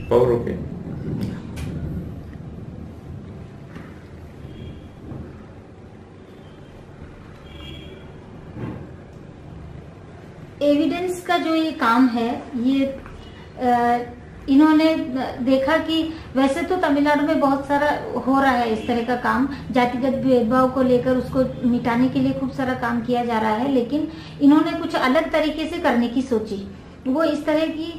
Power okay. Evidence का जो ये काम है, ये इन्होंने देखा कि वैसे तो तमिलनाडु में बहुत सारा हो रहा है इस तरह का काम, जातिगत भेदभाव को लेकर उसको मिटाने के लिए खूब सारा काम किया जा रहा है, लेकिन इन्होंने कुछ अलग तरीके से करने की सोची। वो इस तरह की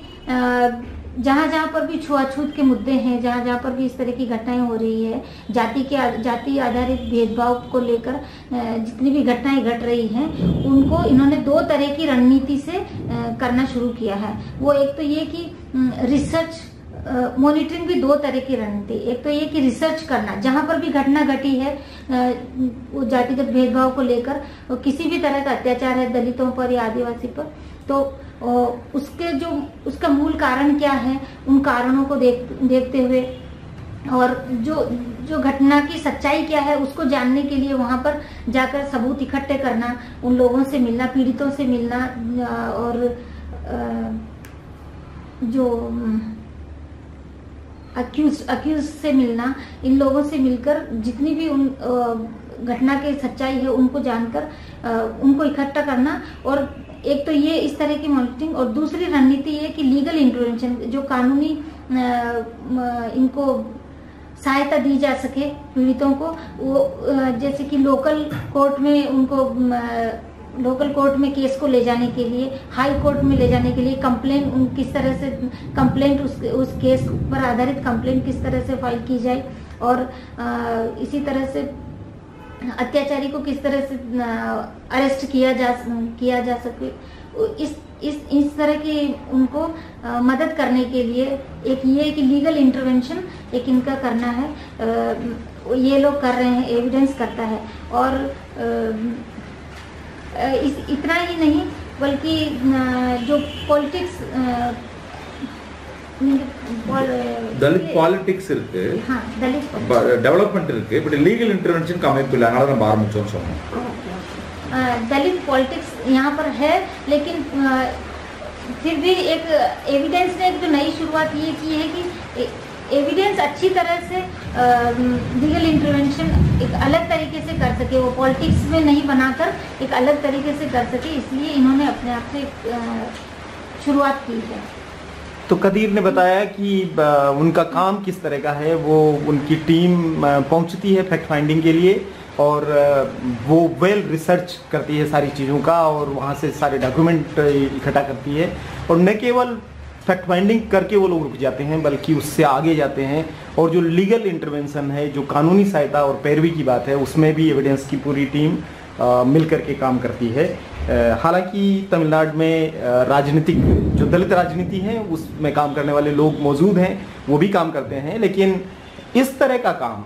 जहाँ जहाँ पर भी छुआछूत के मुद्दे हैं, जहाँ जहाँ पर भी इस तरह की घटनाएं हो रही है, जाति आधारित भेदभाव को लेकर जितनी भी घटनाएं घट रही हैं, उनको इन्होंने दो तरह की रणनीति से करना शुरू किया है। वो एक तो ये कि रिसर्च मॉनिटरिंग भी दो तरह की रणनीति, एक तो ये कि रिसर्च करना, जहां पर भी घटना घटी है वो जातिगत भेदभाव को लेकर, किसी भी तरह का अत्याचार है दलितों पर या आदिवासी पर, तो उसका मूल कारण क्या है, उन कारणों को देखते हुए और जो घटना की सच्चाई क्या है उसको जानने के लिए वहां पर जाकर सबूत इकट्ठे करना, उन लोगों से मिलना, पीड़ितों से मिलना और जो अक्यूज से मिलना, इन लोगों से मिलकर जितनी भी उन घटना की सच्चाई है उनको जानकर उनको इकट्ठा करना। और एक तो ये इस तरह की मॉनिटरिंग, और दूसरी रणनीति ये कि लीगल इंटरवेंशन, जो कानूनी इनको सहायता दी जा सके पीड़ितों को, वो जैसे कि लोकल कोर्ट में केस को ले जाने के लिए, हाई कोर्ट में ले जाने के लिए कंप्लेंट किस तरह से उस केस पर आधारित कंप्लेंट किस तरह से फाइल की जाए, और इसी तरह से अत्याचारी को किस तरह से अरेस्ट किया जा सके, इस तरह की उनको मदद करने के लिए एक ये कि लीगल इंटरवेंशन एक इनका करना है, ये लोग कर रहे हैं, एविडेंस करता है। और इतना ही नहीं बल्कि जो पॉलिटिक्स दलित पॉलिटिक्स இருக்கு, डेवलपमेंट இருக்கு, பட் லீகல் இன்டர்வென்ஷன் அமைப்பு இல்ல, அதனால நம்ம ஆரம்பிச்சோம்னு சொன்னோம்। दलित पॉलिटिक्स यहाँ पर है, लेकिन फिर भी एक एविडेंस ने एक जो नई शुरुआत ये की है कि एविडेंस अच्छी तरह से लीगल इंटरवेंशन एक अलग तरीके से कर सके, वो पॉलिटिक्स में नहीं बनाकर एक अलग तरीके से कर सके, इसलिए इन्होंने अपने आप से शुरुआत की है। तो कदीर ने बताया कि उनका काम किस तरह का है, वो उनकी टीम पहुंचती है फैक्ट फाइंडिंग के लिए और वो वेल रिसर्च करती है सारी चीज़ों का और वहाँ से सारे डॉक्यूमेंट इकट्ठा करती है, और न केवल फैक्ट फाइंडिंग करके वो लोग रुक जाते हैं बल्कि उससे आगे जाते हैं, और जो लीगल इंटरवेंशन है, जो कानूनी सहायता और पैरवी की बात है, उसमें भी एविडेंस की पूरी टीम मिलकर के काम करती है। हालांकि तमिलनाडु में राजनीतिक जो दलित राजनीति है उसमें काम करने वाले लोग मौजूद हैं, वो भी काम करते हैं, लेकिन इस तरह का काम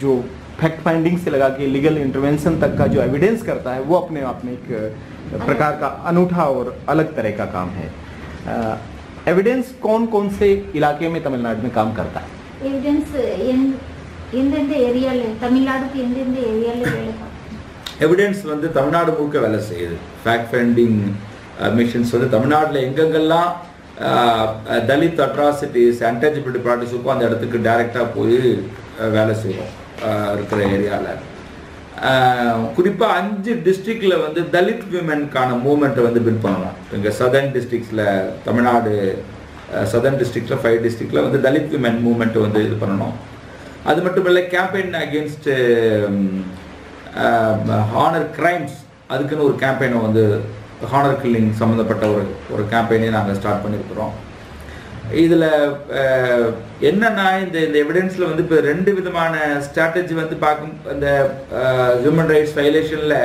जो फैक्ट फाइंडिंग से लगा के लीगल इंटरवेंशन तक का जो एविडेंस करता है, वो अपने आप में एक प्रकार का अनूठा और अलग तरह का काम है। एविडेंस कौन कौन से इलाके में तमिलनाडु में काम करता है? एविडेंस एरिया तमिलनाडु के एरिया எவிடன்ஸ் வந்து தமிழ்நாடு முழுக்க வேலை செய்யுது। ஃபேக்ட் ஃபைண்டிங் மிஷன்ஸ் வந்து தமிழ்நாட்டில் எங்கெங்கெல்லாம் தலித் அட்ராசிட்டிஸ் அன்டச்சபிலிட்டி ப்ராக்டிஸுக்கும் அந்த இடத்துக்கு டைரெக்டாக போய் வேலை செய்வோம் இருக்கிற ஏரியாவில்। குறிப்பாக 5 டிஸ்ட்ரிக்டில் வந்து தலித் விமென்கான மூவ்மெண்ட்டை வந்து பில்ட் பண்ணணும்। இங்கே சதர்ன் டிஸ்ட்ரிக்ஸில் தமிழ்நாடு சதர்ன் டிஸ்ட்ரிக்டில் 5 டிஸ்ட்ரிக்டில் வந்து தலித் விமென் மூவ்மெண்ட்டை வந்து இது பண்ணணும்। அது மட்டும் இல்லை கேம்பெயின் அகேன்ஸ்ட் ஹானர் கிரைம்ஸ், அதுக்குன்னு ஒரு கேம்பெயினை வந்து ஹானர் கில்லிங் சம்மந்தப்பட்ட ஒரு கேம்பெயினை நாங்கள் ஸ்டார்ட் பண்ணியிருக்கிறோம்। இதில் என்னென்னா இந்த எவிடன்ஸில் வந்து இப்போ 2 விதமான ஸ்ட்ராட்டஜி வந்து பார்க்கும், அந்த ஹியூமன் ரைட்ஸ் வயலேஷனில்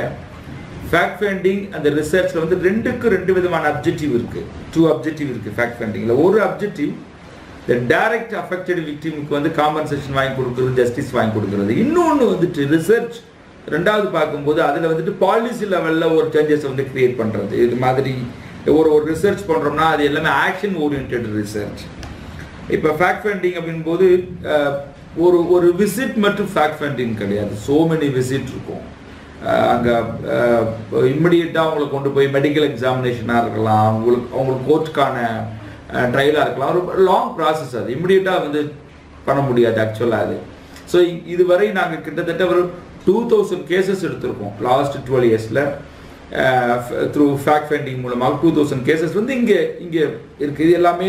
ஃபேக்ட் ஃபைண்டிங் அந்த ரிசர்ச்சில் வந்து 2 விதமான அப்ஜெக்டிவ் இருக்குது, 2 அப்ஜெக்டிவ் இருக்குது ஃபேக்ட் ஃபைண்டிங்கில்। ஒரு அப்ஜெக்டிவ் இந்த டைரக்ட் அஃபெக்டட் விக்டிமுக்கு வந்து காம்பன்சேஷன் வாங்கி கொடுக்குறது, ஜஸ்டிஸ் வாங்கி கொடுக்குறது। இன்னொன்று வந்துட்டு ரிசர்ச் ரெண்டாவது பார்க்கும்போது அதில் வந்துட்டு பாலிசி லெவலில் ஒரு சேஞ்சஸ் வந்து கிரியேட் பண்ணுறது। இது மாதிரி ஒரு ரிசர்ச் பண்ணுறோம்னா அது எல்லாமே ஆக்ஷன் ஓரியன்ட் ரிசர்ச்। இப்போ ஃபேக்ட் ஃபைண்டிங் அப்படின்போது ஒரு விசிட் மட்டும் ஃபேக்ட் ஃபைண்டிங் கிடையாது, சோ மெனி விசிட் இருக்கும்। அங்கே இம்மிடியட்டாக அவங்களை கொண்டு போய் மெடிக்கல் எக்ஸாமினேஷனாக இருக்கலாம், அவங்களுக்கு கோர்ட்டுக்கான ட்ரையலாக இருக்கலாம். ஒரு லாங் ப்ராசஸ், அது இமிடியேட்டாக வந்து பண்ண முடியாது ஆக்சுவலாக அது. ஸோ இதுவரை நாங்கள் கிட்டத்தட்ட ஒரு 2000 கேசஸ் எடுத்திருக்கோம் லாஸ்ட் 12 இயர்ஸில். த்ரூ ஃபேக்ட் ஃபைண்டிங் மூலமாக 2000 கேசஸ் வந்து இங்கே இருக்குது. இது எல்லாமே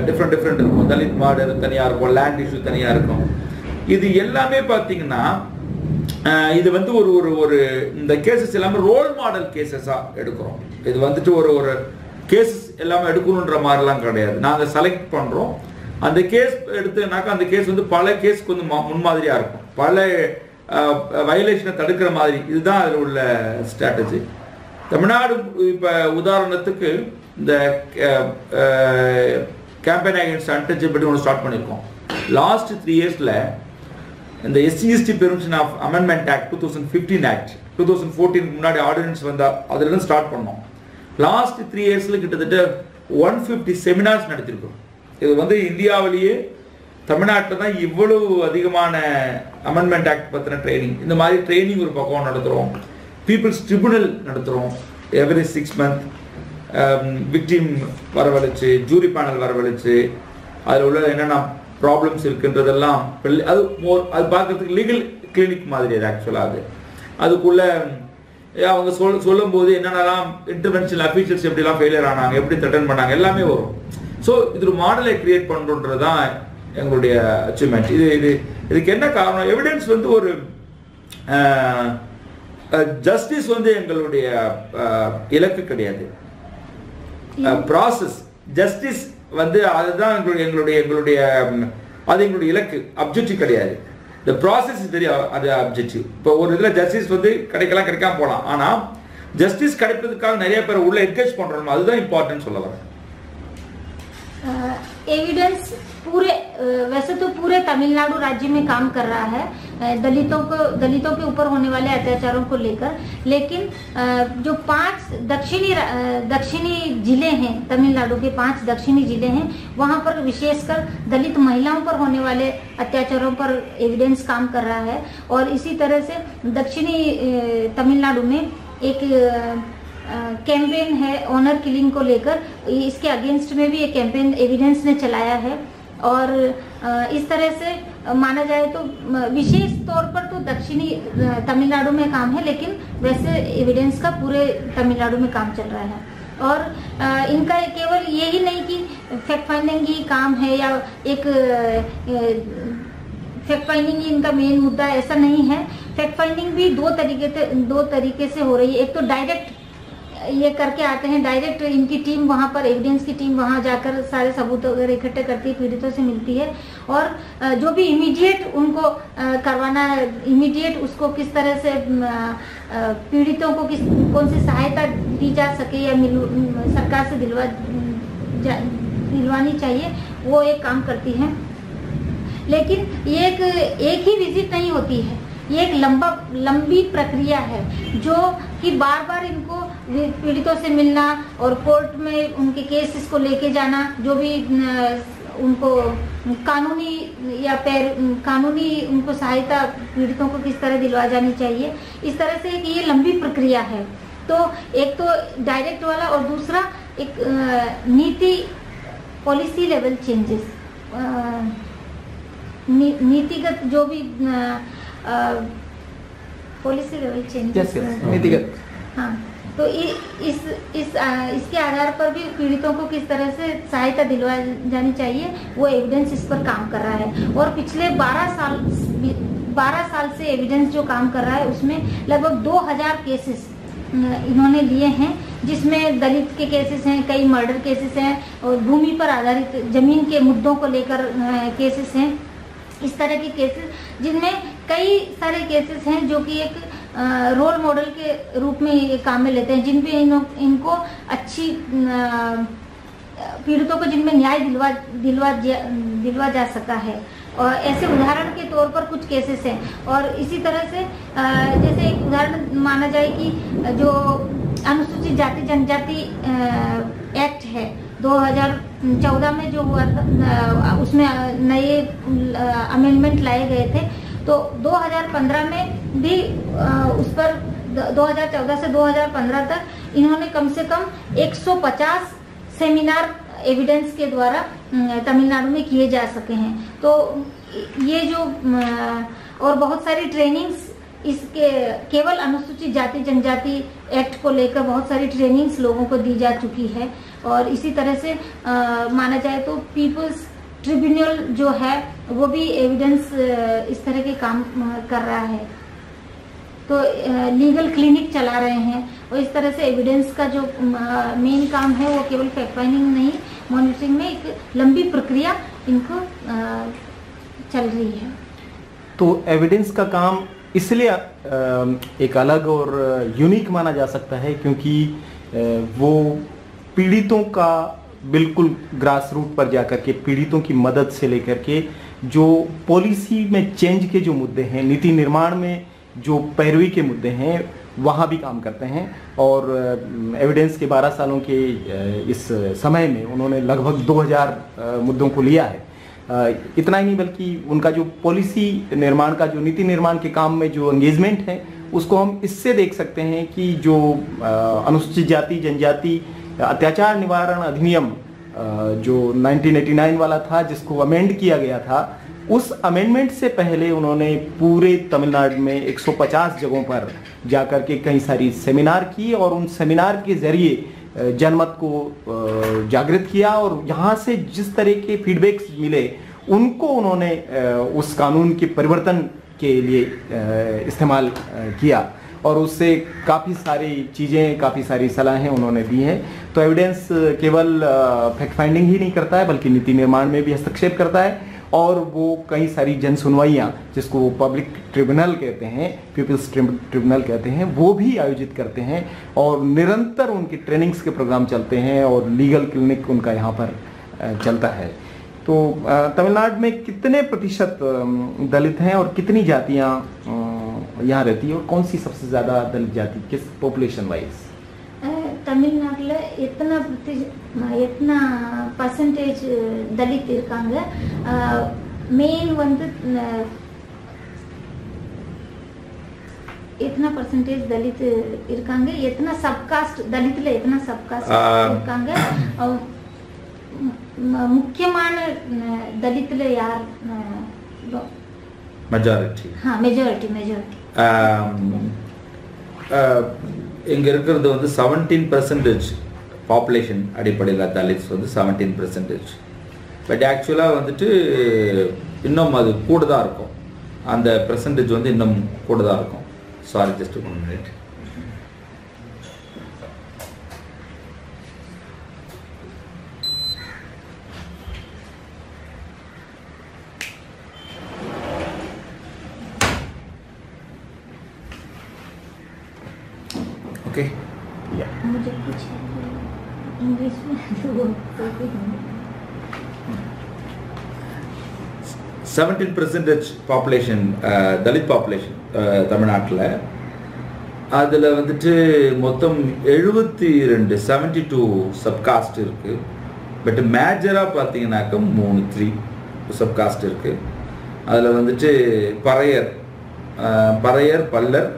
டிஃப்ரெண்ட் இருக்கும். தலித் மர்டர் தனியாக இருக்கும், லேண்ட் இஷ்யூ தனியாக இருக்கும். இது எல்லாமே பார்த்தீங்கன்னா இது வந்து ஒரு இந்த கேசஸ் எல்லாமே ரோல் மாடல் கேசஸாக எடுக்கிறோம். இது வந்துட்டு ஒரு கேசஸ் எல்லாமே எடுக்கணுன்ற மாதிரிலாம் கிடையாது. நாங்கள் செலக்ட் பண்ணுறோம். அந்த கேஸ் எடுத்துனாக்கா அந்த கேஸ் வந்து பல கேஸ்க்கு வந்து முன்மாதிரியாக இருக்கும், பல வயலேஷனை தடுக்கிற மாதிரி. இதுதான் அதில் உள்ள ஸ்ட்ராட்டஜி. தமிழ்நாடு இப்போ உதாரணத்துக்கு இந்த கேம்பெயின் அகேன்ஸ்ட் அன்டச்சபிலிட்டி ஒன்று ஸ்டார்ட் பண்ணியிருக்கோம். லாஸ்ட் 3 இயர்ஸில் இந்த SC/ST permission of amendment act 2015 act 2014 முன்னாடி ஆர்டினன்ஸ் வந்தால் அதுலேருந்து ஸ்டார்ட் பண்ணோம். லாஸ்ட் 3 இயர்ஸில் கிட்டத்தட்ட 150 செமினார்ஸ் நடத்திருக்கோம். இது வந்து இந்தியாவிலேயே தமிழ்நாட்டில் தான் இவ்வளவு அதிகமான அமெண்ட்மெண்ட் ஆக்ட் பற்றின ட்ரைனிங். இந்த மாதிரி ட்ரைனிங் ஒரு பக்கம் நடத்துகிறோம். பீப்புள்ஸ் ட்ரிபுனல் நடத்துகிறோம் எவ்ரி 6 months. விக்டிம் வரவழைச்சு, ஜூரி பேனல் வரவழைச்சு, அதில் உள்ள என்னென்ன ப்ராப்ளம்ஸ் இருக்குன்றதெல்லாம் அது பார்க்கறதுக்கு லீகல் கிளினிக் மாதிரி அது ஆக்சுவலாக. அதுக்குள்ள அவங்க சொல்லும் போது என்னென்னலாம் இன்டர்வென்ஷனல் அஃபீஷியல்ஸ் எப்படிலாம் ஃபெயிலியர் ஆனாங்க, எப்படி த்ரெட்டன் பண்ணாங்க, எல்லாமே வரும். ஸோ இது ஒரு மாடலை கிரியேட் பண்ணுறது தான் எங்களுடைய அச்சீவ்மெண்ட். இதுக்கு என்ன காரணம்? எவிடன்ஸ் வந்து ஒரு ஜஸ்டிஸ் வந்து எங்களுடைய இலக்கு கிடையாது. ப்ராசஸ் ஜஸ்டிஸ் வந்து அதுதான் எங்களுடைய அது எங்களுடைய இலக்கு, அப்ஜெக்டிவ் கிடையாது. இந்த ப்ராசஸ் இஸ் வெரி அது அப்ஜெக்டிவ். இப்போ ஒரு இதில் ஜஸ்டிஸ் வந்து கிடைக்காம போகலாம், ஆனால் ஜஸ்டிஸ் கிடைப்பதற்காக நிறைய பேர் உள்ள என்கரேஜ் பண்ணுறோம், அதுதான் இம்பார்ட்டன்ட் சொல்ல வரேன். एविडेंस पूरे वैसे तो पूरे तमिलनाडु राज्य में काम कर रहा है दलितों के ऊपर होने वाले अत्याचारों को लेकर, लेकिन जो 5 दक्षिणी जिले हैं, तमिलनाडु के 5 दक्षिणी जिले हैं, वहां पर विशेषकर दलित महिलाओं पर होने वाले अत्याचारों पर एविडेंस काम कर रहा है. और इसी तरह से दक्षिणी तमिलनाडु में एक कैंपेन है ऑनर किलिंग को लेकर. इसके अगेंस्ट में भी एक कैंपेन एविडेंस ने चलाया है. और इस तरह से माना जाए तो विशेष तौर पर तो दक्षिणी तमिलनाडु में काम है, लेकिन वैसे एविडेंस का पूरे तमिलनाडु में काम चल रहा है. और इनका केवल यही नहीं कि फैक्ट फाइंडिंग ही काम है या एक फैक्ट फाइंडिंग ही इनका मेन मुद्दा, ऐसा नहीं है. फैक्ट फाइंडिंग भी दो तरीके से हो रही है. एक तो डायरेक्ट ये करके आते हैं, डायरेक्ट इनकी टीम वहाँ पर, एविडेंस की टीम वहाँ जाकर सारे सबूत वगैरह इकट्ठे करती है, पीड़ितों से मिलती है. और जो भी इमीडिएट उनको करवाना है, इमीडिएट उसको किस तरह से पीड़ितों को कौन सी सहायता दी जा सके या सरकार से दिलवानी चाहिए, वो एक काम करती है. लेकिन ये एक ही विजिट नहीं होती है, ये एक लंबी प्रक्रिया है जो कि बार बार इनको पीड़ितों से मिलना और कोर्ट में उनके केसेस को लेके जाना, जो भी उनको कानूनी उनको सहायता पीड़ितों को किस तरह दिलवा जानी चाहिए, इस तरह से एक ये लंबी प्रक्रिया है. तो एक तो डायरेक्ट वाला, और दूसरा एक नीति पॉलिसी लेवल चेंजेस, नीतिगत जो भी पॉलिसी लेवल चेंजेस, नीतिगत. हाँ, तो इसके आधार पर भी पीड़ितों को किस तरह से सहायता दिलवा जानी चाहिए, वो एविडेंस इस पर काम कर रहा है. और पिछले 12 साल से एविडेंस जो काम कर रहा है उसमें लगभग 2000 केसेस इन्होंने लिए हैं, जिसमें दलित के केसेस हैं, कई मर्डर केसेस हैं, और भूमि पर आधारित जमीन के मुद्दों को लेकर केसेस हैं. इस तरह के केसेस, जिनमें कई सारे केसेस हैं जो कि एक रोल मॉडल के रूप में ये काम में लेते हैं, जिनपे इनको अच्छी पीड़ितों को जिनमें न्याय दिलवा जा सका है. और ऐसे उदाहरण के तौर पर कुछ केसेस हैं. और इसी तरह से जैसे एक उदाहरण माना जाए कि जो अनुसूचित जाति जनजाति एक्ट है 2014 में जो हुआ था, उसमें नए अमेंडमेंट लाए गए थे. तो 2015 में भी उस पर 2014 से 2015 तक इन्होंने कम से कम 150 सेमिनार एविडेंस के द्वारा तमिलनाडु में किए जा सके हैं। तो ये जो और बहुत सारी ट्रेनिंग्स इसके केवल अनुसूचित जाति जनजाति एक्ट को लेकर बहुत सारी ट्रेनिंग्स लोगों को दी जा चुकी है। और इसी तरह से माना जाए तो पीपल्स ट्रिब्यूनल जो है वो भी एविडेंस इस तरह के काम कर रहा है। तो लीगल क्लिनिक चला रहे हैं और इस तरह से एविडेंस का जो मेन काम है वो केवल फैक्ट फाइंडिंग नहीं, मॉनिटरिंग में एक लंबी प्रक्रिया इनको चल रही है। तो एविडेंस का काम इसलिए एक अलग और यूनिक माना जा सकता है क्योंकि वो पीड़ितों का बिल्कुल ग्रास रूट पर जाकर के पीड़ितों की मदद से लेकर के जो पॉलिसी में चेंज के जो मुद्दे हैं, नीति निर्माण में जो पैरवी के मुद्दे हैं, वहाँ भी काम करते हैं। और एविडेंस के 12 सालों के इस समय में उन्होंने लगभग 2000 मुद्दों को लिया है। इतना ही नहीं बल्कि उनका जो पॉलिसी निर्माण का, जो नीति निर्माण के काम में जो एंगेजमेंट है, उसको हम इससे देख सकते हैं कि जो अनुसूचित जाति जनजाति अत्याचार निवारण अधिनियम जो 1989 वाला था, जिसको अमेंड किया गया था, उस अमेंडमेंट से पहले उन्होंने पूरे तमिलनाडु में 150 जगहों पर जाकर के कई सारी सेमिनार की और उन सेमिनार के जरिए जनमत को जागृत किया और यहाँ से जिस तरह के फीडबैक्स मिले उनको उन्होंने उस कानून के परिवर्तन के लिए इस्तेमाल किया और उससे काफ़ी सारी चीज़ें, काफ़ी सारी सलाहें उन्होंने दी हैं। तो एविडेंस केवल फैक्ट फाइंडिंग ही नहीं करता है बल्कि नीति निर्माण में भी हस्तक्षेप करता है और वो कई सारी जन सुनवाइयाँ, जिसको वो पब्लिक ट्रिब्यूनल कहते हैं, पीपल्स ट्रिब्यूनल कहते हैं, वो भी आयोजित करते हैं और निरंतर उनकी ट्रेनिंग्स के प्रोग्राम चलते हैं और लीगल क्लिनिक उनका यहाँ पर चलता है। तो तमिलनाडु में कितने प्रतिशत दलित हैं और कितनी जातियाँ यहाँ रहती है और कौन सी सबसे ज़्यादा दलित जाति किस पॉपुलेशन वाइज? தமிழ்நாட்டில் எத்தனை பர்சன்டேஜ் தலித் இருக்காங்க, மெயின் வந்து எத்தனை பர்சன்டேஜ் தலித் இருக்காங்க, எத்தனை சப்காஸ்ட் தலித்தில் எத்தனை சப்காஸ்ட் இருக்காங்க, முக்கியமான தலித்தில் யார் மெஜாரிட்டி? மெஜாரிட்டி இங்கே இருக்கிறது வந்து 17% பாப்புலேஷன் அடிப்படையில் தலித்ஸ் வந்து 17%. பட் ஆக்சுவலாக வந்துட்டு இன்னும் அது கூட தான் இருக்கும், அந்த பெர்சன்டேஜ் வந்து இன்னும் கூட தான் இருக்கும். Sorry, just 1 minute. ओके, मुझे कुछ इंग्लिश में 17% பாப்புலேஷன் தலித் பாப்புலேஷன் தமிழ்நாட்டில். அதில் வந்துட்டு மொத்தம் 72 சப்காஸ்ட் இருக்குது. பட் மேஜராக பார்த்தீங்கன்னாக்கா 3 சப்காஸ்ட் இருக்குது. அதில் வந்துட்டு பறையர், பல்லர்,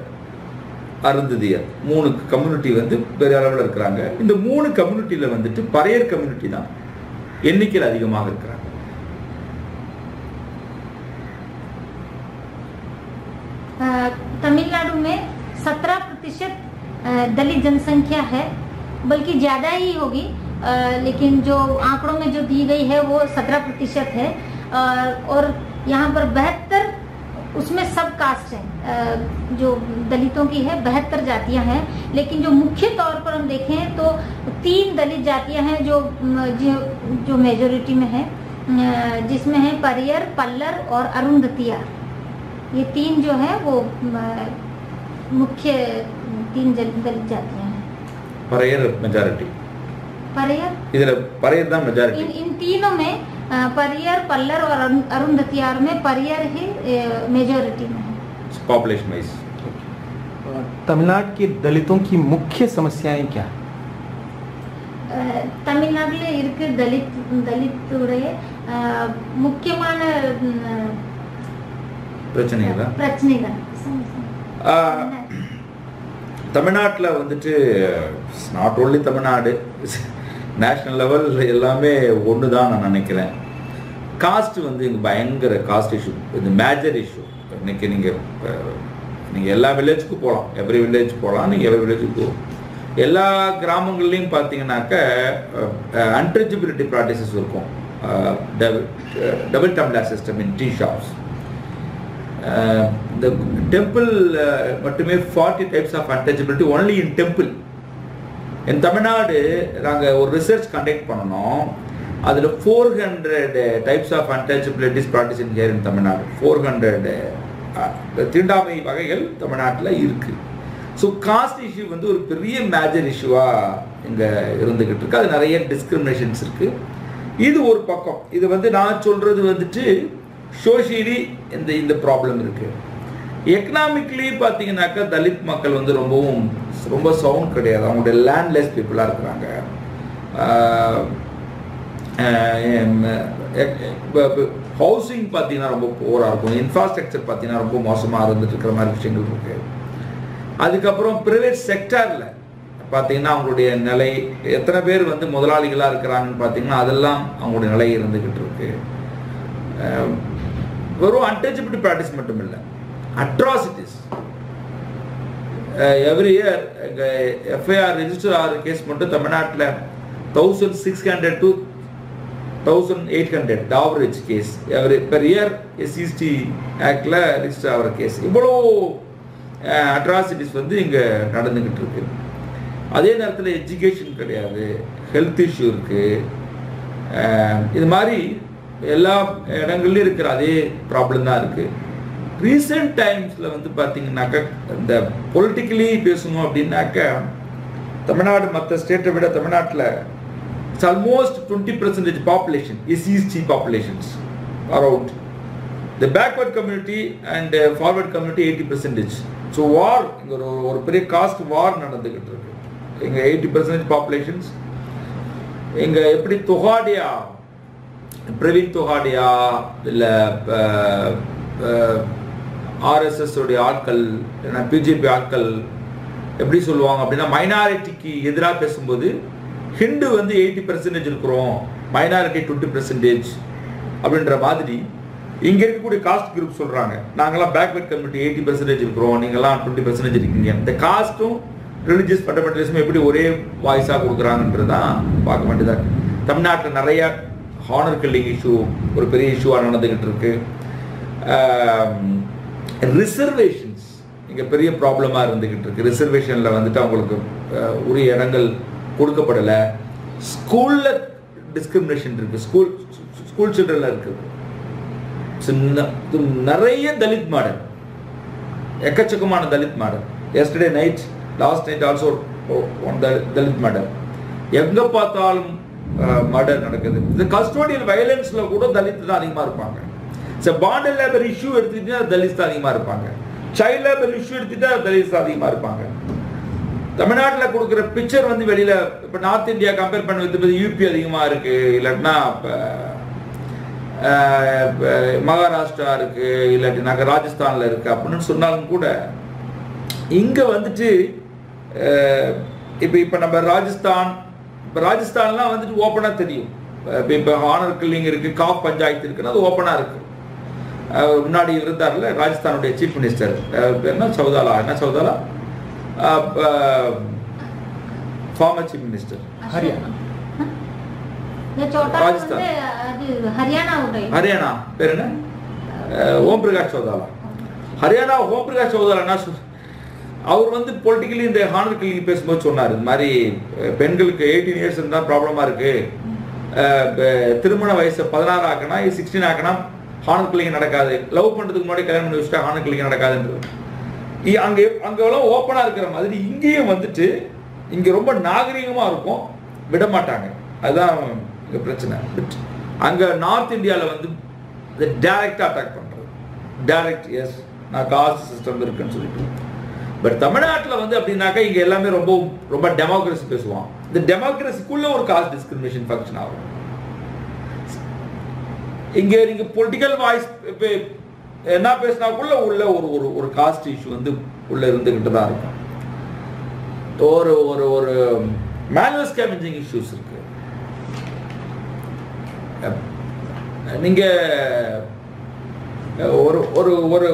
அருந்ததியர் 3 கம்யூனிட்டி வந்து பெரிய அளவில் இருக்கிறாங்க. இந்த 3 கம்யூனிட்டியில் வந்துட்டு பறையர் கம்யூனிட்டி தான் எண்ணிக்கையில் அதிகமாக இருக்கிறாங்க. तमिलनाडु में 17% दलित जनसंख्या है, बल्कि ज़्यादा ही होगी, लेकिन जो आंकड़ों में जो दी गई है वो 17% है। और यहाँ पर 72 उसमें सब कास्ट है, जो दलितों की है 72 जातियां हैं। लेकिन जो मुख्य तौर पर हम देखें तो 3 दलित जातियां हैं जो मेजोरिटी में है, जिसमें है परियर, पल्लर और अरुंधतियार। ये 3 जो है वो मुख्य 3 दलित जातियां हैं। परियर मेजॉरिटी, इधर परियर दा मेजॉरिटी। इन तीनों में परियर, पल्लर और अरुंधतियार में परियर ही मेजॉरिटी में है पॉपुलेशन वाइज। तमिलनाडु के दलितों की मुख्य समस्याएं क्या है? தமிழ்நாட்டில் இருக்க தலித்துடைய முக்கியமான பிரச்சனைகள் தமிழ்நாட்டில் வந்துட்டு not only Tamil Nadu, national level எல்லாமே ஒன்று தான் நான் நினைக்கிறேன். காஸ்ட் வந்து இங்கே பயங்கர காஸ்ட் இஷ்யூ, இது மேஜர் இஷ்யூ. இன்னைக்கு நீங்கள் எல்லா வில்லேஜுக்கும் போகலாம், எவ்ரி வில்லேஜ் போகலாம், நீங்கள் எவ்ரி வில்லேஜுக்கு போகலாம். எல்லா கிராமங்கள்லையும் பார்த்தீங்கன்னாக்க அன்டச்சபிலிட்டி ப்ராக்டிசஸ் இருக்கும். Double tumbler system in tea shops. இந்த டெம்பிள் மட்டுமே 40 types of untouchability only in temple. என் தமிழ்நாடு நாங்கள் ஒரு ரிசர்ச் கண்டக்ட் பண்ணணும். அதில் 400 types of untouchabilities practice in here in Tamil Nadu. 400 தீண்டாமை வகைகள் தமிழ்நாட்டில் இருக்குது. ஸோ காஸ்ட் இஷ்யூ வந்து ஒரு பெரிய மேஜர் இஷ்யூவாக இங்கே இருந்துக்கிட்டு இருக்கு. அது நிறைய டிஸ்கிரிமினேஷன்ஸ் இருக்குது. இது ஒரு பக்கம். இது வந்து நான் சொல்கிறது வந்துட்டு சோஷியலி இந்த ப்ராப்ளம் இருக்குது. எக்கனாமிக்லி பார்த்தீங்கன்னாக்கா தலித் மக்கள் வந்து ரொம்ப சவுண்ட் கிடையாது. அவங்களுடைய லேண்ட்லெஸ் பீப்புளாக இருக்கிறாங்க. ஹவுசிங் பார்த்தீங்கன்னா ரொம்ப போராக இருக்கும். இன்ஃப்ராஸ்ட்ரக்சர் பார்த்தீங்கன்னா ரொம்ப மோசமாக இருந்துட்டு இருக்கிற மாதிரி விஷயங்கள் இருக்கு. அதுக்கப்புறம் ப்ரைவேட் செக்டாரில் பார்த்தீங்கன்னா அவங்களுடைய நிலை, எத்தனை பேர் வந்து முதலாளிகளாக இருக்கிறாங்கன்னு பார்த்தீங்கன்னா அதெல்லாம் அவங்களுடைய நிலை இருந்துக்கிட்டு இருக்கு. வெறும் அன்டச்சபிலிட்டி ப்ராக்டிஸ் மட்டும் இல்லை, atrocities. Every year FIR register ஆகிற கேஸ் மட்டும் தமிழ்நாட்டில் 1600 to 1800 average case every per year SCST ஆக்டில் ரெஜிஸ்டர் ஆகிற கேஸ். இவ்வளோ அட்ராசிட்டிஸ் வந்து இங்கே நடந்துக்கிட்டு இருக்கு. அதே நேரத்தில் எஜுகேஷன் கிடையாது, ஹெல்த் இஷ்யூ இருக்குது. இது மாதிரி எல்லா இடங்கள்லையும் இருக்கிற அதே ப்ராப்ளம் தான் இருக்குது. ரீசெண்ட் டைம்ஸில் வந்து பார்த்தீங்கன்னாக்கா இந்த பொலிட்டிக்கலி பேசணும் அப்படின்னாக்க தமிழ்நாடு மற்ற ஸ்டேட்டை விட தமிழ்நாட்டில் it's almost 20% population SCST populations around the backward community and forward community 80%. So war இங்கே ஒரு பெரிய காஸ்ட் வார் நடந்துக்கிட்டு இருக்கு. இங்கே 80% பாப்புலேஷன்ஸ். இங்கே எப்படி தொகாடியா, பிரவீன் தொகாடியா இல்லை RSS உடைய ஆட்கள் இல்லைன்னா பிஜேபி ஆட்கள் எப்படி சொல்லுவாங்க அப்படின்னா, மைனாரிட்டிக்கு எதிராக பேசும்போது ஹிந்து வந்து 80% இருக்கிறோம், மைனாரிட்டி 20% அப்படின்ற மாதிரி இங்கே இருக்கக்கூடிய காஸ்ட் குரூப் சொல்கிறாங்க. நாங்களாம் பேக்வர்ட் கம்யூனிட்டி 80% இருக்கிறோம், நீங்களாம் 20% இருக்கீங்க. இந்த காஸ்ட்டும் ரிலிஜியஸ் ஃபண்டமெண்டலிசமும் எப்படி ஒரே வாய்ஸாக கொடுக்குறாங்கன்றது தான் பார்க்க வேண்டியதாக இருக்குது. தமிழ்நாட்டில் நிறைய ஹானர் கில்லிங் இஷ்யூ ஒரு பெரிய இஷ்யூவாக நடந்துக்கிட்டு இருக்கு. ரிசர்வேஷன்ஸ் இங்கே பெரிய ப்ராப்ளமாக இருந்துக்கிட்டு இருக்கு. ரிசர்வேஷனில் வந்துட்டு அவங்களுக்கு உரிய இடங்கள் கொடுக்கப்படலை. ஸ்கூலில் டிஸ்கிரிமினேஷன் இருக்குது, ஸ்கூல் சில்ட்ரனில் இருக்குது. நிறைய தலித் மாடல், எக்கச்சக்கமான Dalit model. Yesterday night, last night also one Dalit model. எங்கே பார்த்தாலும் மர்டர் நடக்குது. இந்த கஸ்டோடியல் வயலன்ஸில் கூட தலித் தான் அதிகமாக இருப்பாங்க. பாண்ட் லேபர் இஷ்யூ எடுத்துக்கிட்டா தலித் தான் அதிகமாக இருப்பாங்க. சைல்ட் லேபர் இஷ்யூ எடுத்துட்டா தலித் தான் அதிகமாக இருப்பாங்க. தமிழ்நாட்டில் கொடுக்குற பிக்சர் வந்து வெளியில் இப்போ நார்த் இந்தியா கம்பேர் பண்ணி வந்து யூபி அதிகமாக இருக்குது, இல்லாட்டினா இப்போ மகாராஷ்டிரா இருக்குது, இல்லாட்டினாக்க ராஜஸ்தானில் இருக்குது அப்படின்னு சொன்னாலும் கூட இங்கே வந்துட்டு இப்போ நம்ம ராஜஸ்தான்லாம் வந்துட்டு ஓப்பனாக தெரியும். இப்போ ஹானர் கில்லிங் இருக்குது, காப் பஞ்சாயத்து இருக்குன்னா அது ஓப்பனாக இருக்குது. முன்னாடி இருந்தார்ல ராஜஸ்தானுடைய சீஃப் மினிஸ்டர் என்ன Chautala farmer chief minister Rajasthan Haryana பேர் என்ன, ஓம் பிரகாஷ் சௌதாலா. ஹரியானா ஓம் பிரகாஷ் சௌதாலா என்ன அவர் வந்து பொலிட்டிக்கலி இந்த ஹானர் கில்லிங் பேசும்போது சொன்னார், இந்த மாதிரி பெண்களுக்கு 18 இயர்ஸ் இருந்தால் ப்ராப்ளமாக இருக்குது, திருமண வயசு 16 ஆக்கினா 16 ஆக்கினா ஹானர் கில்லிங் நடக்காது, லவ் பண்ணுறதுக்கு முன்னாடி கல்யாணம் பண்ணி வச்சுட்டா ஹானர் கில்லிங் நடக்காதுன்றது. அங்கெல்லாம் ஓப்பனாக இருக்கிற மாதிரி இங்கேயும் வந்துட்டு இங்கே ரொம்ப நாகரிகமாக இருக்கும், விட மாட்டாங்க. அதுதான் இங்கே பிரச்சனை. பட் அங்கே நார்த் இந்தியாவில் வந்து இதை டைரக்டாக அட்டாக் பண்ணுறது, டைரக்ட் எஸ் நான் காஸ்ட் சிஸ்டம் இருக்குன்னு சொல்லிட்டு. பட் தமிழ்நாட்டில் வந்து அப்படின்னாக்கா இங்கே எல்லாமே ரொம்ப டெமோக்ரஸி பேசுவான். இந்த டெமோக்ரஸிக்குள்ளே ஒரு காஸ்ட் டிஸ்கிரிமினேஷன் ஃபங்க்ஷன் ஆகும். இங்கே நீங்கள் பொலிட்டிக்கல் வாய்ஸ் இப்போ என்ன பேசினாக்குள்ள உள்ள ஒரு காஸ்ட் இஷ்யூ வந்து உள்ள இருந்துக்கிட்டு தான் இருக்கும். ஒரு மேனுவல் ஸ்கேவெஞ்சிங் இஷ்யூஸ் இருக்கு. நீங்க ஒரு ஒரு ஒரு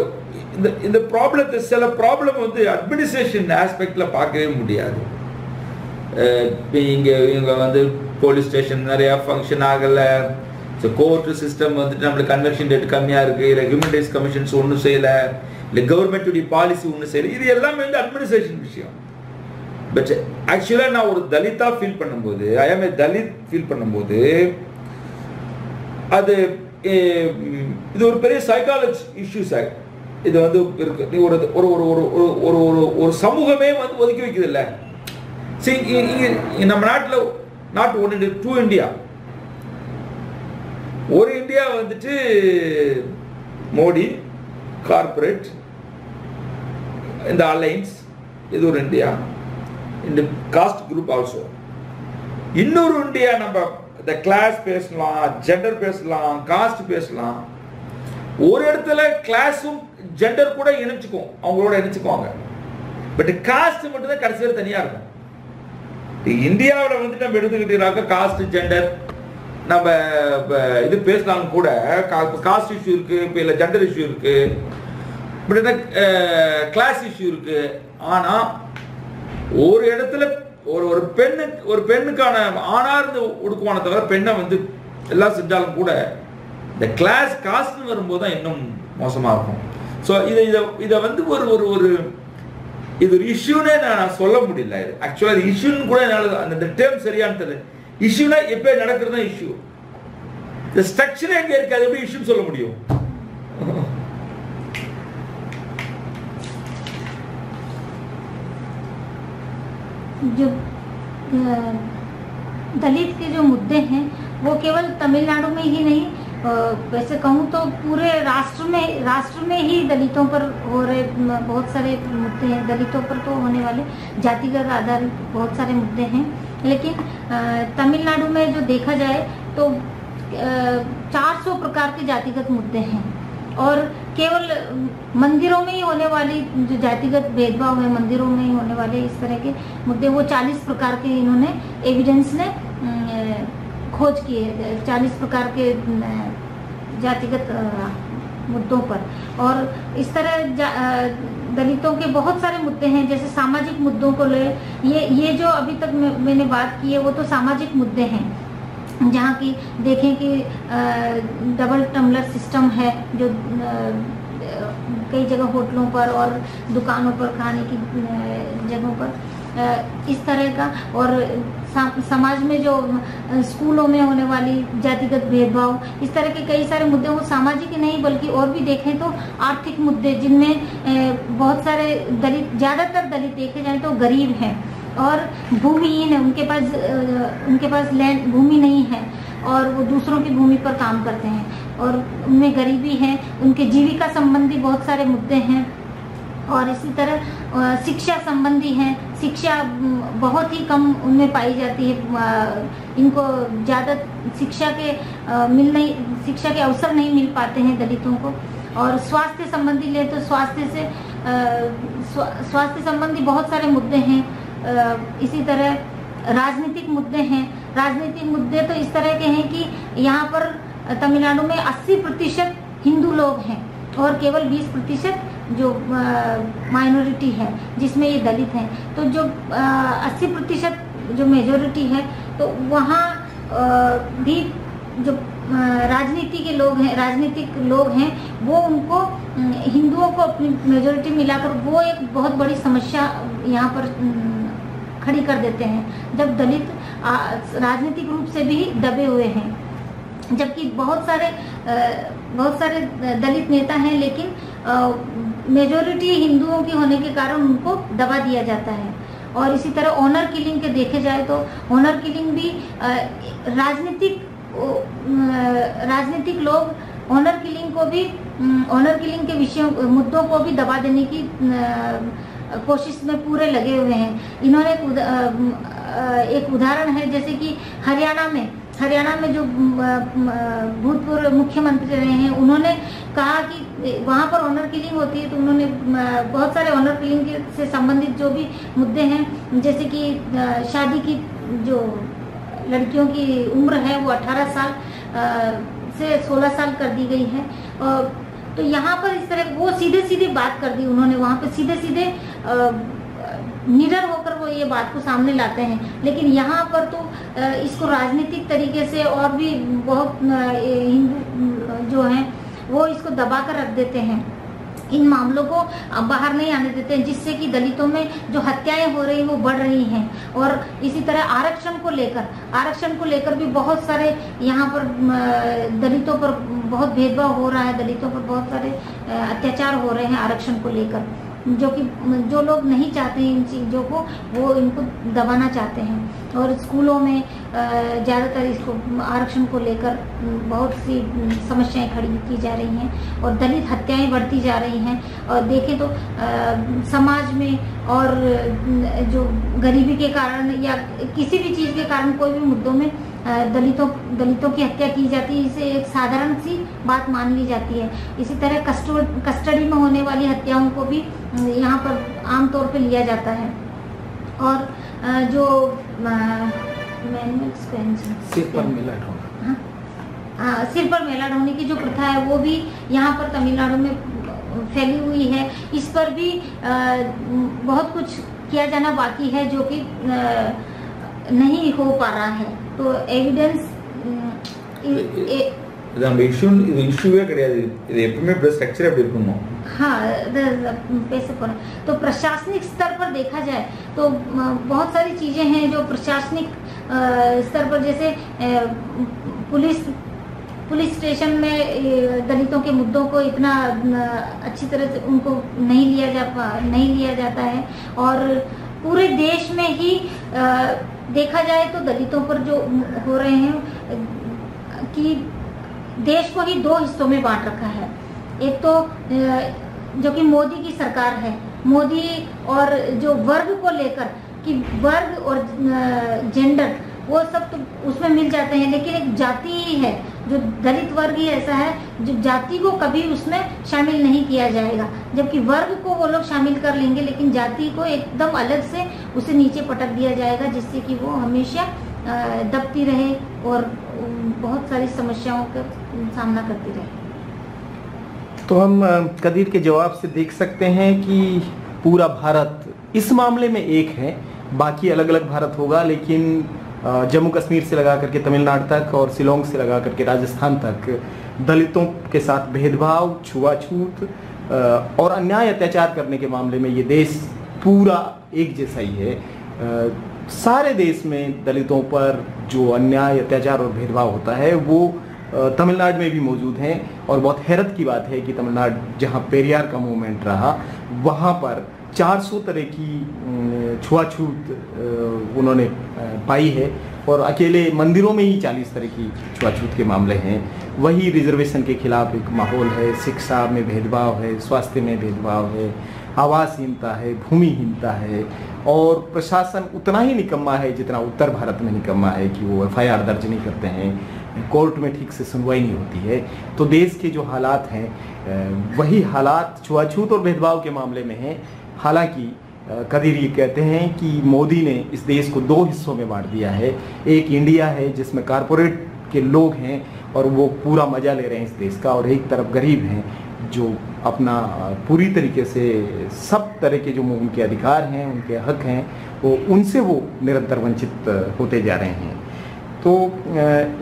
இந்த ப்ராப்ளத்தை சில ப்ராப்ளம் வந்து அட்மினிஸ்ட்ரேஷன் ஆஸ்பெக்ட்ல பார்க்கவே முடியாது. இங்க வந்து போலீஸ் ஸ்டேஷன் நிறைய ஃபங்க்ஷன் ஆகல, கோர்ட் சிஸ்டம் வந்துட்டு நம்மளுக்கு கன்வெக்ஷன் ரேட் கம்மியா இருக்கு, இல்லை ஹியூமன் ரைட்ஸ் கமிஷன்ஸ் ஒன்றும் செய்யல, இல்லை கவர்மெண்ட்டுடைய பாலிசி ஒன்றும் செய்யல, இது எல்லாமே வந்து அட்மினிஸ்ட்ரேஷன் விஷயம். பட் ஆக்சுவலாக நான் ஒரு தலித்தா ஃபீல் பண்ணும்போது, ஐ ஆம் ஏ தலித் ஃபீல் பண்ணும்போது, அது இது ஒரு பெரிய சைக்காலஜி இஷ்யூஸ் ஆகும். இது வந்து இருக்கு, ஒரு ஒரு ஒரு ஒரு ஒரு சமூகமே வந்து ஒதுக்கி வைக்குது இல்லை. சரி, நம்ம நாட்டில் not one India, two India. ஒரு இந்தியா வந்துட்டு மோடி கார்பரேட், இந்த அலைன்ஸ், இது ஒரு இந்தியா, இந்த காஸ்ட் குரூப் ஆல்சோ. இன்னொரு இந்தியா நம்ம இந்த கிளாஸ் பேசலாம், ஜெண்டர் பேசலாம், காஸ்ட் பேசலாம். ஒரு இடத்துல கிளாஸும் ஜெண்டர் கூட இணைச்சுக்கும், அவங்களோட இணைச்சுக்குவாங்க. பட் காஸ்ட் மட்டும் தான் கடைசியில் தனியா இருக்கும். இந்தியாவில் வந்து நம்ம எடுத்துக்கிட்டீங்கன்னாக்க காஸ்ட் ஜெண்டர் நம்ம இது பேசலாம் கூட, காஸ்ட் இஷ்யூ இருக்கு, இப்போ இல்லை ஜெண்டர் இஷ்யூ இருக்கு, பட் என்ன கிளாஸ் இஷ்யூ இருக்கு. ஆனா ஒரு இடத்துல ஒரு பெண்ணுக்கான ஆணார்ந்து ஒடுக்குவான தவிர பெண்ணை வந்து எல்லாம் செஞ்சாலும் கூட இந்த கிளாஸ் காஸ்ட்னு வரும்போது தான் இன்னும் மோசமா இருக்கும். ஸோ இதை வந்து ஒரு இது ஒரு இஷ்யூனே நான் சொல்ல முடியல. இது ஆக்சுவலாக இஷ்யூன்னு கூட என்னால் அந்த டேர்ம் சரியானது தெரியல. இஷ்யூனா எப்போ நடக்கிறது தான் இஷ்யூ. இந்த ஸ்ட்ரக்சரே எங்கே இருக்கு, அது எப்படி இஷ்யூன்னு சொல்ல முடியும்? जो दलित के जो मुद्दे हैं वो केवल तमिलनाडु में ही नहीं, वैसे कहूँ तो पूरे राष्ट्र में ही दलितों पर हो रहे बहुत सारे मुद्दे हैं. दलितों पर तो होने वाले जातिगत आधारित बहुत सारे मुद्दे हैं, लेकिन तमिलनाडु में जो देखा जाए तो 400 प्रकार के जातिगत मुद्दे हैं. और केवल मंदिरों में ही होने वाली जो जातिगत भेदभाव है, मंदिरों में ही होने वाले इस तरह के मुद्दे, वो 40 प्रकार के इन्होंने एविडेंस ने खोज किए, 40 प्रकार के जातिगत मुद्दों पर. और इस तरह दलितों के बहुत सारे मुद्दे हैं. जैसे सामाजिक मुद्दों को ले, ये जो अभी तक मैंने बात की है वो तो सामाजिक मुद्दे हैं, जहाँ की देखें कि डबल टम्बलर सिस्टम है जो कई जगह होटलों पर और दुकानों पर, खाने की जगहों पर इस तरह का. और समाज में जो स्कूलों में होने वाली जातिगत भेदभाव, इस तरह के कई सारे मुद्दे, वो सामाजिक ही नहीं बल्कि और भी देखें तो आर्थिक मुद्दे, जिनमें बहुत सारे दलित, ज़्यादातर दलित देखे जाए तो गरीब हैं और भूमिहीन है, उनके पास लैंड भूमि नहीं है और वो दूसरों की भूमि पर काम करते हैं और उनमें गरीबी है. उनके जीविका संबंधी बहुत सारे मुद्दे हैं. और इसी तरह शिक्षा संबंधी हैं, शिक्षा बहुत ही कम उनमें पाई जाती है. इनको ज़्यादा शिक्षा के अवसर नहीं मिल पाते हैं दलितों को. और स्वास्थ्य संबंधी ले तो स्वास्थ्य संबंधी बहुत सारे मुद्दे हैं. इसी तरह राजनीतिक मुद्दे हैं. राजनीतिक मुद्दे तो इस तरह के हैं कि यहाँ पर तमिलनाडु में 80% हिंदू लोग हैं और केवल 20% जो माइनॉरिटी है, जिसमें ये दलित हैं. तो जो 80% जो मेजोरिटी है, तो वहाँ भी जो राजनीतिक लोग हैं वो उनको हिंदुओं को अपनी मेजोरिटी मिलाकर वो एक बहुत बड़ी समस्या यहाँ पर खड़ी कर देते हैं, जब दलित राजनीतिक रूप से भी दबे हुए हैं. जबकि बहुत सारे दलित नेता हैं, लेकिन मेजोरिटी हिंदुओं की होने के कारण उनको दबा दिया जाता है. और इसी तरह ऑनर किलिंग के देखे जाए तो ऑनर किलिंग भी राजनीतिक लोग ऑनर किलिंग के मुद्दों को भी दबा देने की कोशिश में पूरे लगे हुए हैं. इन्होंने एक उदाहरण है, जैसे कि हरियाणा में जो भूतपूर्व मुख्यमंत्री रहे हैं, उन्होंने कहा कि वहाँ पर ऑनर किलिंग होती है, तो उन्होंने बहुत सारे ऑनर किलिंग से संबंधित जो भी मुद्दे हैं, जैसे कि शादी की जो लड़कियों की उम्र है वो 18 साल से 16 साल कर दी गई है। तो यहाँ पर इस तरह वो सीधे सीधे बात कर दी उन्होंने, वहाँ पे सीधे सीधे निडर होकर वो ये बात को सामने लाते हैं। लेकिन यहाँ पर तो इसको राजनीतिक तरीके से और भी बहुत हिंदू जो हैं वो इसको दबा कर रख देते हैं, इन मामलों को बाहर नहीं आने देते हैं, जिससे कि दलितों में जो हत्याएं हो रही वो बढ़ रही हैं। और इसी तरह आरक्षण को लेकर भी बहुत सारे यहाँ पर दलितों पर बहुत भेदभाव हो रहा है, दलितों पर बहुत सारे अत्याचार हो रहे हैं आरक्षण को लेकर, जो लोग नहीं चाहते हैं इन चीज़ों को, वो इनको दबाना चाहते हैं। और स्कूलों में ज़्यादातर इसको आरक्षण को लेकर बहुत सी समस्याएं खड़ी की जा रही हैं और दलित हत्याएं बढ़ती जा रही हैं। और देखें तो समाज में और जो गरीबी के कारण या किसी भी चीज़ के कारण कोई भी मुद्दों में दलितों की हत्या की जाती है, इसे एक साधारण सी बात मान ली जाती है। इसी तरह कस्टडी में होने वाली हत्याओं को भी यहाँ पर आमतौर पे लिया जाता है। और जो सिर पर मेला ढोने की जो प्रथा है वो भी यहाँ पर तमिलनाडु में फैली हुई है। इस पर भी बहुत कुछ किया जाना बाकी है जो कि नहीं हो पा रहा है। तो एविडेंस இஷ்யூவே கிடையாது, இது எப்பவுமே ஸ்ட்ரக்சர் அப்படி இருக்கணும்। हाँ, तो प्रशासनिक स्तर पर देखा जाए तो बहुत सारी चीजें हैं जो प्रशासनिक स्तर पर, जैसे पुलिस स्टेशन में दलितों के मुद्दों को इतना अच्छी तरह से उनको नहीं लिया जाता है। और पूरे देश में ही देखा जाए तो दलितों पर जो हो रहे हैं कि देश को ही दो हिस्सों में बांट रखा है। एक तो जो कि मोदी की सरकार है, मोदी और जो वर्ग को लेकर कि वर्ग और जेंडर वो सब तो उसमें मिल जाते हैं, लेकिन एक जाति ही है, जो दलित वर्ग ही ऐसा है जो जाति को कभी उसमें शामिल नहीं किया जाएगा। जबकि वर्ग को वो लोग शामिल कर लेंगे, लेकिन जाति को एकदम अलग से उसे नीचे पटक दिया जाएगा, जिससे कि वो हमेशा दबती रहे और बहुत सारी समस्याओं का सामना करती रहे। तो हम कदीर के जवाब से देख सकते हैं कि पूरा भारत इस मामले में एक है, बाकी अलग अलग भारत होगा, लेकिन जम्मू कश्मीर से लगा करके तमिलनाडु तक और शिलोंग से लगा करके राजस्थान तक दलितों के साथ भेदभाव, छुआछूत और अन्याय अत्याचार करने के मामले में ये देश पूरा एक जैसा ही है। सारे देश में दलितों पर जो अन्याय अत्याचार और भेदभाव होता है वो तमिलनाडु में भी मौजूद हैं। और बहुत हैरत की बात है कि तमिलनाडु जहां पेरियार का मूवमेंट रहा वहां पर 400 तरह की छुआछूत उन्होंने पाई है, और अकेले मंदिरों में ही 40 तरह की छुआछूत के मामले हैं। वही रिजर्वेशन के खिलाफ एक माहौल है, शिक्षा में भेदभाव है, स्वास्थ्य में भेदभाव है, आवासहीनता है, भूमिहीनता है, और प्रशासन उतना ही निकम्मा है जितना उत्तर भारत में निकम्मा है कि वो FIR दर्ज नहीं करते हैं, कोर्ट में ठीक से सुनवाई नहीं होती है। तो देश के जो हालात हैं वही हालात छुआछूत और भेदभाव के मामले में हैं। हालांकि कदीर ये कहते हैं कि मोदी ने इस देश को दो हिस्सों में बांट दिया है। एक इंडिया है जिसमें कारपोरेट के लोग हैं और वो पूरा मजा ले रहे हैं इस देश का, और एक तरफ गरीब हैं जो अपना पूरी तरीके से सब तरह के जो उनके अधिकार हैं, उनके हक हैं, वो उनसे वो निरंतर वंचित होते जा रहे हैं। तो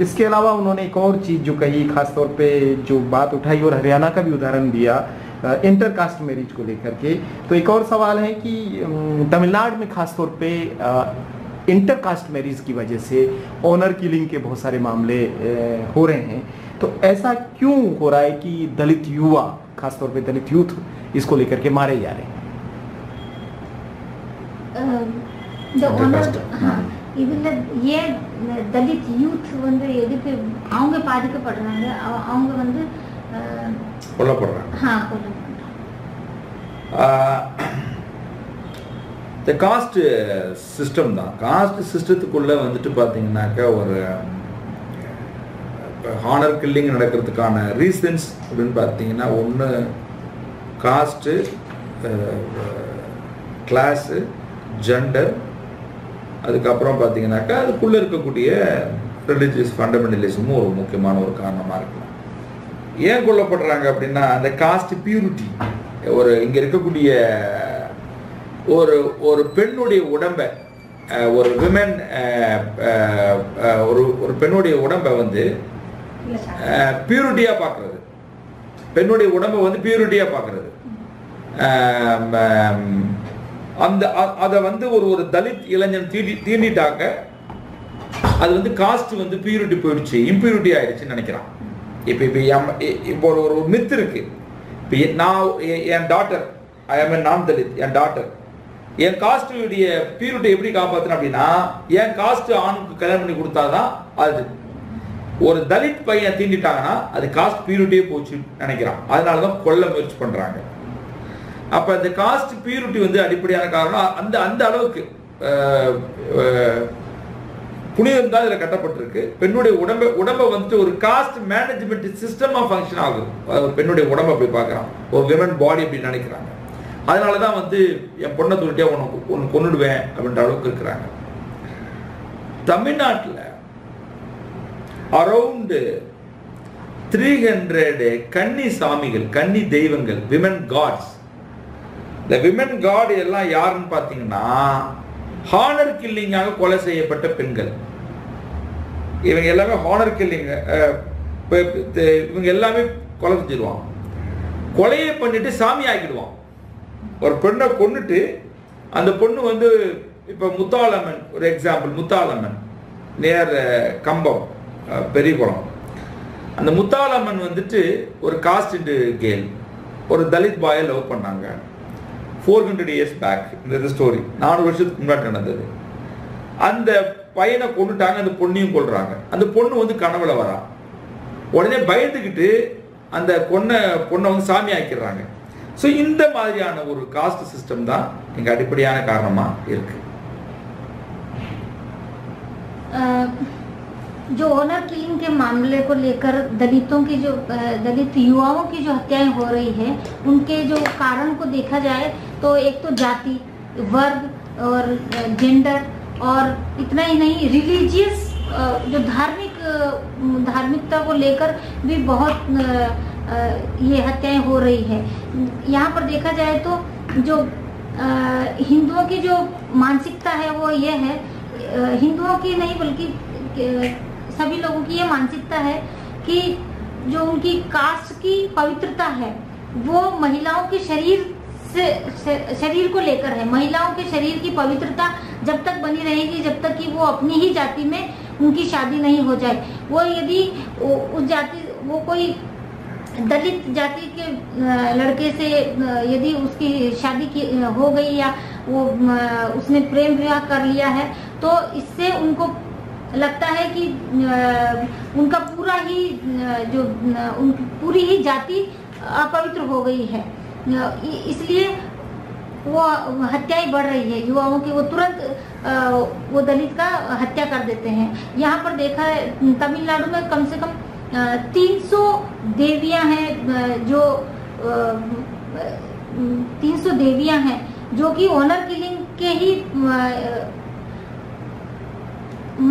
इसके अलावा उन्होंने एक और चीज़ जो कही, खासतौर पे जो बात उठाई और हरियाणा का भी उदाहरण दिया इंटरकास्ट मैरिज को लेकर के। तो एक और सवाल है कि तमिलनाडु में खासतौर पे इंटरकास्ट मैरिज की वजह से ऑनर किलिंग के बहुत सारे मामले हो रहे हैं। तो ऐसा क्यों हो रहा है कि दलित युवा, खासतौर पे दलित यूथ इसको लेकर के मारे जा रहे हैं? இதில் ஏன் தலித் யூத் வந்து எதுக்கு அவங்க பாதிக்கப்படுறாங்க, அவங்க வந்து கொல்லப்படுறாங்க. இந்த காஸ்ட் சிஸ்டம் தான். காஸ்ட் சிஸ்டத்துக்குள்ள வந்துட்டு பார்த்தீங்கன்னாக்கா ஒரு ஹானர் கில்லிங் நடக்கிறதுக்கான ரீசன்ஸ் அப்படின்னு பார்த்தீங்கன்னா, ஒன்று காஸ்ட்டு, கிளாஸு, ஜெண்டர், அதுக்கப்புறம் பார்த்தீங்கன்னாக்கா அதுக்குள்ளே இருக்கக்கூடிய ரிலிஜியஸ் ஃபண்டமெண்டலிசமும் ஒரு முக்கியமான ஒரு காரணமாக இருக்கலாம். ஏன் கொல்லப்படுறாங்க அப்படின்னா அந்த காஸ்ட் பியூரிட்டி, ஒரு இங்கே இருக்கக்கூடிய ஒரு பெண்ணுடைய உடம்பை, ஒரு விமன், ஒரு பெண்ணுடைய உடம்பை வந்து பியூரிட்டியாக பார்க்குறது, பெண்ணுடைய உடம்பை வந்து பியூரிட்டியாக பார்க்குறது, அதை வந்து ஒரு தலித் இளைஞன் தீண்டிட்டாக்க அது வந்து காஸ்ட் வந்து பியூரிட்டி போயிடுச்சு, இம்பியூரிட்டி ஆயிடுச்சுன்னு நினைக்கிறான். இப்போ ஒரு மித்து இருக்கு. இப்போ நான் என் டாட்டர், ஐ எம் நான் தலித், என் டாட்டர் என் காஸ்டுடைய பியூரிட்டி எப்படி காப்பாற்றணும் அப்படின்னா என் காஸ்ட் ஆணுக்கு கல்யாணம் பண்ணி கொடுத்தாதான். அது ஒரு தலித் பையன் தீண்டிட்டாங்கன்னா அது காஸ்ட் பியூரிட்டியே போச்சு நினைக்கிறான். அதனாலதான் கொல்ல முயற்சி பண்றாங்க. அப்ப இந்த காஸ்ட் பியூரிட்டி வந்து அடிப்படையான காரணம். அந்த அளவுக்கு புனிதம் தான் இதுல கட்டப்பட்டிருக்கு. பெண்ணுடைய உடம்பை வந்துட்டு ஒரு காஸ்ட் மேனேஜ்மெண்ட் சிஸ்டமா ஃபங்க்ஷன் ஆகுது. பெண்ணுடைய உடம்பை அப்படி பார்க்கறான், ஒரு விமன் பாடி அப்படி நினைக்கிறாங்க. அதனாலதான் வந்து என் பொண்ணை துருட்டியா உனக்கு கொன்னுடுவேன் அப்படின்ற அளவுக்கு இருக்கிறாங்க. தமிழ்நாட்டில் அரௌண்ட் 300 கன்னி சாமிகள், கன்னி தெய்வங்கள், விமன் காட்ஸ். இந்த விமன் காட் எல்லாம் யாருன்னு பார்த்தீங்கன்னா ஹானர் கில்லிங்காக கொலை செய்யப்பட்ட பெண்கள். இவங்க எல்லாமே ஹானர் கில்லிங், இவங்க எல்லாமே கொலை செஞ்சிருவான். கொலையை பண்ணிட்டு சாமி ஆக்கிடுவான். ஒரு பெண்ணை கொன்னுட்டு அந்த பொண்ணு வந்து இப்போ முத்தாலம்மன் ஒரு எக்ஸாம்பிள், முத்தாலம்மன் நேர் கம்பம் பெரியகுளம். அந்த முத்தாலம்மன் வந்துட்டு ஒரு காஸ்ட் கேர்ள், ஒரு தலித் பாயை லவ் பண்ணாங்க. 400 இயர்ஸ் பேக் இந்த ஸ்டோரி, 400 வருஷத்துக்கு முன்னாடி நடந்தது. அந்த பையனை கொண்டுட்டாங்க, அந்த பொண்ணையும் கொள்றாங்க. அந்த பொண்ணு வந்து கனவுல வரா. உடனே பயந்துக்கிட்டு அந்த பொண்ணை வந்து சாமி ஆக்கிடுறாங்க. ஸோ இந்த மாதிரியான ஒரு காஸ்ட் சிஸ்டம் தான் இங்க அடிப்படையான காரணமா இருக்கு. जो ऑनर किलिंग के मामले को लेकर दलितों की जो दलित युवाओं की जो हत्याएं हो रही है, उनके जो कारण को देखा जाए तो एक तो जाति, वर्ग और जेंडर, और इतना ही नहीं रिलीजियस जो धार्मिकता को लेकर भी बहुत ये हत्याएं हो रही है। यहाँ पर देखा जाए तो जो हिंदुओं की जो मानसिकता है वो ये है, हिंदुओं की नहीं बल्कि सभी लोगों की ये मानसिकता है कि जो उनकी कास्ट की पवित्रता है वो महिलाओं के शरीर को लेकर है। महिलाओं के शरीर की पवित्रता जब तक बनी रहेगी जब तक कि वो अपनी ही जाति में उनकी शादी नहीं हो जाए। वो यदि उस जाति, वो कोई दलित जाति के लड़के से यदि उसकी शादी की हो गई या वो उसने प्रेम विवाह कर लिया है तो इससे उनको लगता है कि उनका पूरा ही जो उनकी पूरी ही जाति अपवित्र हो गई है। इसलिए वो हत्याएं बढ़ रही है युवाओं की। वो तुरंत वो दलित का हत्या कर देते हैं। यहाँ पर देखा है तमिलनाडु में कम से कम 300 देवियां हैं, जो 300 देवियां हैं जो कि ऑनर किलिंग के ही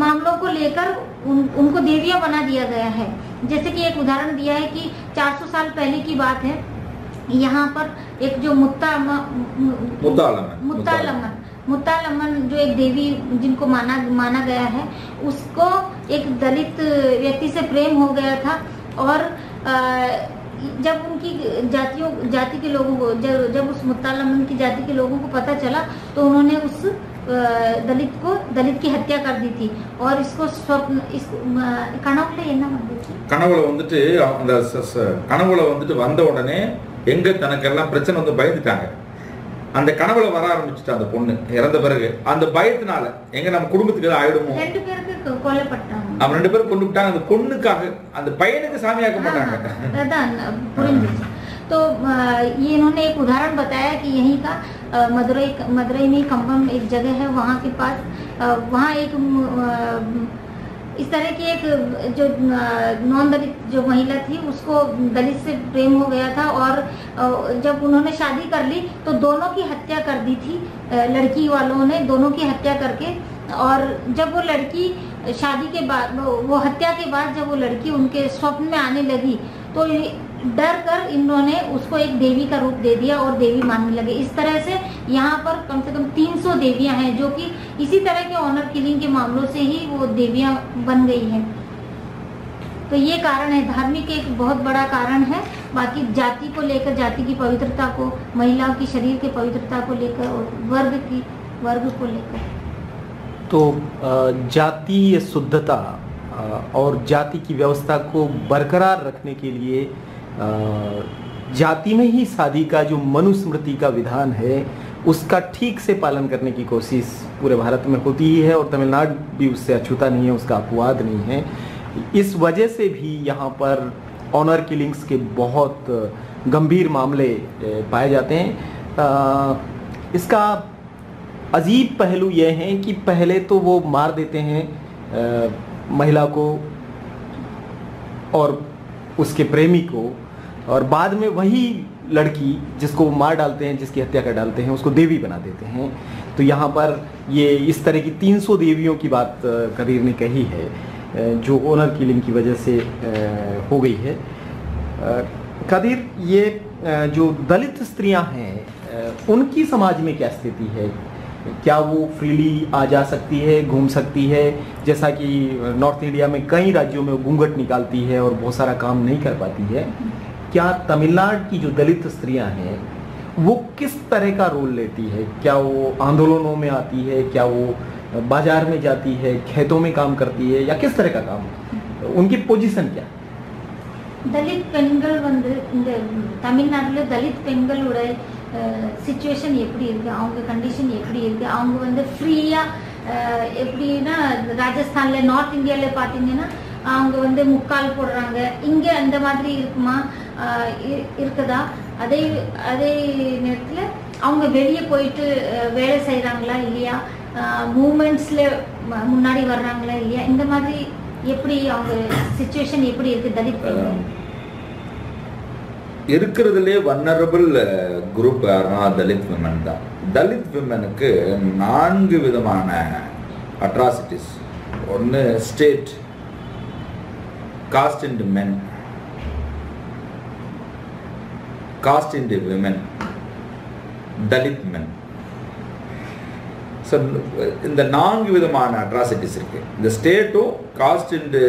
मामलों को लेकर उनको देवियां बना दिया गया है। जैसे कि एक उदाहरण दिया है कि 400 साल पहले की बात है, यहाँ पर एक जो मुत्तालम्मन जो एक देवी जिनको माना गया है, उसको एक दलित व्यक्ति से प्रेम हो गया था। और जब उनकी जाति के लोगों को जब उस मुत्तालम्मन की जाति के लोगों को पता चला तो उन्होंने उस दलित की हत्या कर दी थी। और इसको கனவுல வந்துட்டு வந்த உடனே எங்க தனக்கெல்லாம் பிரச்சனை வந்து பயந்துட்டாங்க. அந்த கனவுல வர ஆரம்பிச்சுட்டு அந்த பொண்ணு இறந்த பிறகு அந்த பயத்தினால எங்க நம்ம குடும்பத்துக்கு ஆயிடுமோ, 2 பேருக்கு கொல்லப்பட்டாங்க. அவங்க 2 பேரும் கொண்டுட்டாங்க. அந்த பொண்ணுக்காக அந்த பையனுக்கு சாமியாக்க மாட்டாங்க. तो ये इन्होंने एक उदाहरण बताया कि यहीं का मदुरई में कंबम एक जगह है, वहाँ के पास वहाँ एक इस तरह की एक जो नॉन दलित जो महिला थी उसको दलित से प्रेम हो गया था। और जब उन्होंने शादी कर ली तो दोनों की हत्या कर दी थी। लड़की वालों ने दोनों की हत्या करके, और जब वो लड़की शादी के बाद वो हत्या के बाद जब वो लड़की उनके स्वप्न में आने लगी तो डर कर इन्होंने उसको एक देवी का रूप दे दिया और देवी मानने लगे। इस तरह से यहाँ पर कम से कम 300 देवियां हैं जो कि इसी तरह के ऑनर किलिंग के मामलों से ही वो देवियां बन गई हैं। तो ये कारण है, धार्मिक एक बहुत बड़ा कारण है। बाकी जाति को लेकर, जाति की पवित्रता को, महिलाओं की शरीर की पवित्रता को लेकर और वर्ग को लेकर। तो जातीय शुद्धता और जाति की व्यवस्था को बरकरार रखने के लिए जाति में ही शादी का जो मनुस्मृति का विधान है उसका ठीक से पालन करने की कोशिश पूरे भारत में होती ही है और तमिलनाडु भी उससे अछूता नहीं है, उसका अपवाद नहीं है। इस वजह से भी यहाँ पर ऑनर किलिंग्स के बहुत गंभीर मामले पाए जाते हैं। इसका अजीब पहलू यह है कि पहले तो वो मार देते हैं महिला को और उसके प्रेमी को, और बाद में वही लड़की जिसको मार डालते हैं, जिसकी हत्या कर डालते हैं, उसको देवी बना देते हैं। तो यहाँ पर ये इस तरह की 300 देवियों की बात कबीर ने कही है जो ऑनर किलिंग की वजह से हो गई है। कबीर, ये जो दलित स्त्रियां हैं उनकी समाज में क्या स्थिति है? क्या वो फ्रीली आ जा सकती है, घूम सकती है? जैसा कि नॉर्थ इंडिया में कई राज्यों में घूंघट निकालती है और बहुत सारा काम नहीं कर पाती है, क्या तमिलनाडु की जो दलित स्त्रियां हैं वो किस तरह का रोल लेती है? क्या वो आंदोलनों में आती है? क्या वो बाजार में जाती है, खेतों में काम करती है, या किस तरह का काम? उनकी पोजीशन क्या? தலித் பெண்கள் வந்து இந்த தமிழ்நாட்டில் தலித் பெண்களோட சிச்சுவேஷன் எப்படி இருக்கு, அவங்க கண்டிஷன் எப்படி இருக்கு, அவங்க வந்து ஃப்ரீயா எப்படின்னா ராஜஸ்தான்ல, நார்த் இந்தியால பார்த்தீங்கன்னா அவங்க வந்து முக்கால் போடுறாங்க, இங்கே அந்த மாதிரி இருக்குமா, இருக்குதா? அதே நேரத்தில் அவங்க வெளியே போயிட்டு வேலை செய்கிறாங்களா இல்லையா, மூமெண்ட்ஸில் முன்னாடி வர்றாங்களா இல்லையா, இந்த மாதிரி எப்படி அவங்க சிச்சுவேஷன் எப்படி இருக்கு தலித் பெண்கள்? இருக்கிறதுலே வல்னரபிள் குரூப் யாருன்னா தலித் விமன் தான். தலித் விமனுக்கு 4 விதமான அட்ராசிட்டிஸ். ஒன்று state, caste into men, caste into women, Dalit men. So இந்த 4 விதமான அட்ராசிட்டிஸ் இருக்கு. இந்த ஸ்டேட்டும் காஸ்ட் இன்டு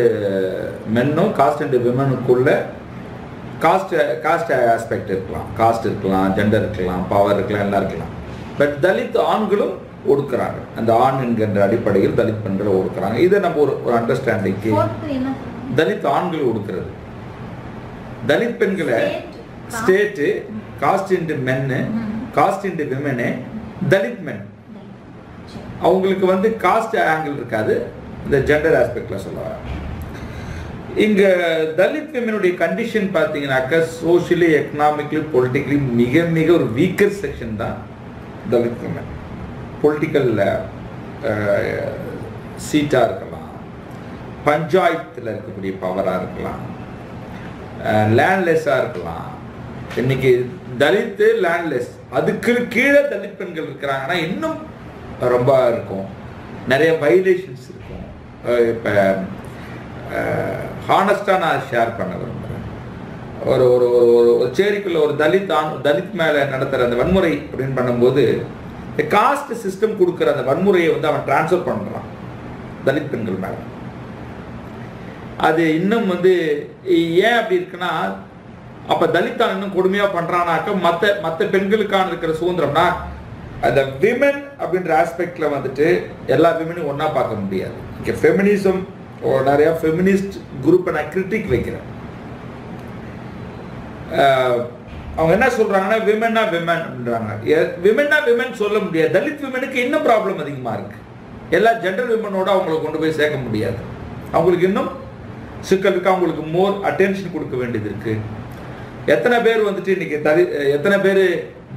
மென்னும் காஸ்ட் இன்டு விமனுக்குள்ள காஸ்ட் ஆஸ்பெக்ட் இருக்கலாம், காஸ்ட் இருக்கலாம், ஜெண்டர் இருக்கலாம், பவர் இருக்கலாம், எல்லாம் இருக்கலாம். பட் தலித் ஆண்களும் ஒடுக்குறாங்க. அந்த ஆண் என்கின்ற அடிப்படையில் தலித் பெண்களை ஒடுக்குறாங்க. இதை நம்ம ஒரு அண்டர்ஸ்டாண்டிங்க்கு தலித் ஆண்கள் ஒடுக்குறது, தலித் பெண்களை ஸ்டேட்டு, காஸ்ட் இன்டு மென்னு, காஸ்ட் இன்டு விமனு, தலித் மென். அவங்களுக்கு வந்து காஸ்ட் ஆங்கிள் இருக்காது, இந்த ஜெண்டர் ஆஸ்பெக்ட்ல சொல்லுவாங்க. இங்க தலித் விமனுடைய கண்டிஷன் பார்த்தீங்கன்னாக்கா சோஷியலி, எக்கனாமிக்கலி, பொலிட்டிக்கலி மிக மிக ஒரு வீக்கர் செக்ஷன் தான் தலித் விமன். பொலிட்டிக்கல் சீட்டா இருக்கலாம், பஞ்சாயத்தில் இருக்கக்கூடிய பவராக இருக்கலாம், லேண்ட்லெஸ்ஸாக இருக்கலாம். இன்னைக்கு தலித்து லேண்ட்லெஸ், அதுக்கு கீழே தலித் பெண்கள் இருக்கிறாங்கன்னா இன்னும் ரொம்ப இருக்கும், நிறைய வைலேஷன்ஸ் இருக்கும். இப்போ ஹானஸ்டாக நான் ஷேர் பண்ண விரும்புகிறேன். ஒரு ஒரு ஒரு சேரிக்குள்ள ஒரு தலித் மேலே நடத்துகிற அந்த வன்முறை அப்படின்னு பண்ணும்போது காஸ்ட் சிஸ்டம் கொடுக்குற அந்த வன்முறையை வந்து அவன் டிரான்ஸ்ஃபர் பண்ணுறான் தலித் பெண்கள் மேலே. அது இன்னும் வந்து ஏன் அப்படி இருக்குன்னா, அப்போ தலித்தான் இன்னும் கொடுமையாக பண்ணுறானாக்க மற்ற பெண்களுக்கான இருக்கிற சுதந்திரம்னா அந்த விமன் அப்படின்ற ஆஸ்பெக்ட்ல வந்துட்டு எல்லா விமனையும் ஒன்னா பார்க்க முடியாது. இங்கே ஃபெமினிசம், நிறைய ஃபெமினிஸ்ட் குரூப்பை நான் கிரிட்டிக் வைக்கிறேன். அவங்க என்ன சொல்றாங்கன்னா விமன்னா விமன் அப்படின்றாங்க. விமன்னா விமன் சொல்ல முடியாது. தலித் விமனுக்கு இன்னும் ப்ராப்ளம் அதிகமாக இருக்கு. எல்லா ஜெண்டர் விமனோட அவங்களை கொண்டு போய் சேர்க்க முடியாது. அவங்களுக்கு இன்னும் சிக்கல் இருக்கு. அவங்களுக்கு மோர் அட்டென்ஷன் கொடுக்க வேண்டியது இருக்கு. எத்தனை பேர் வந்துட்டு இன்னைக்கு எத்தனை பேர்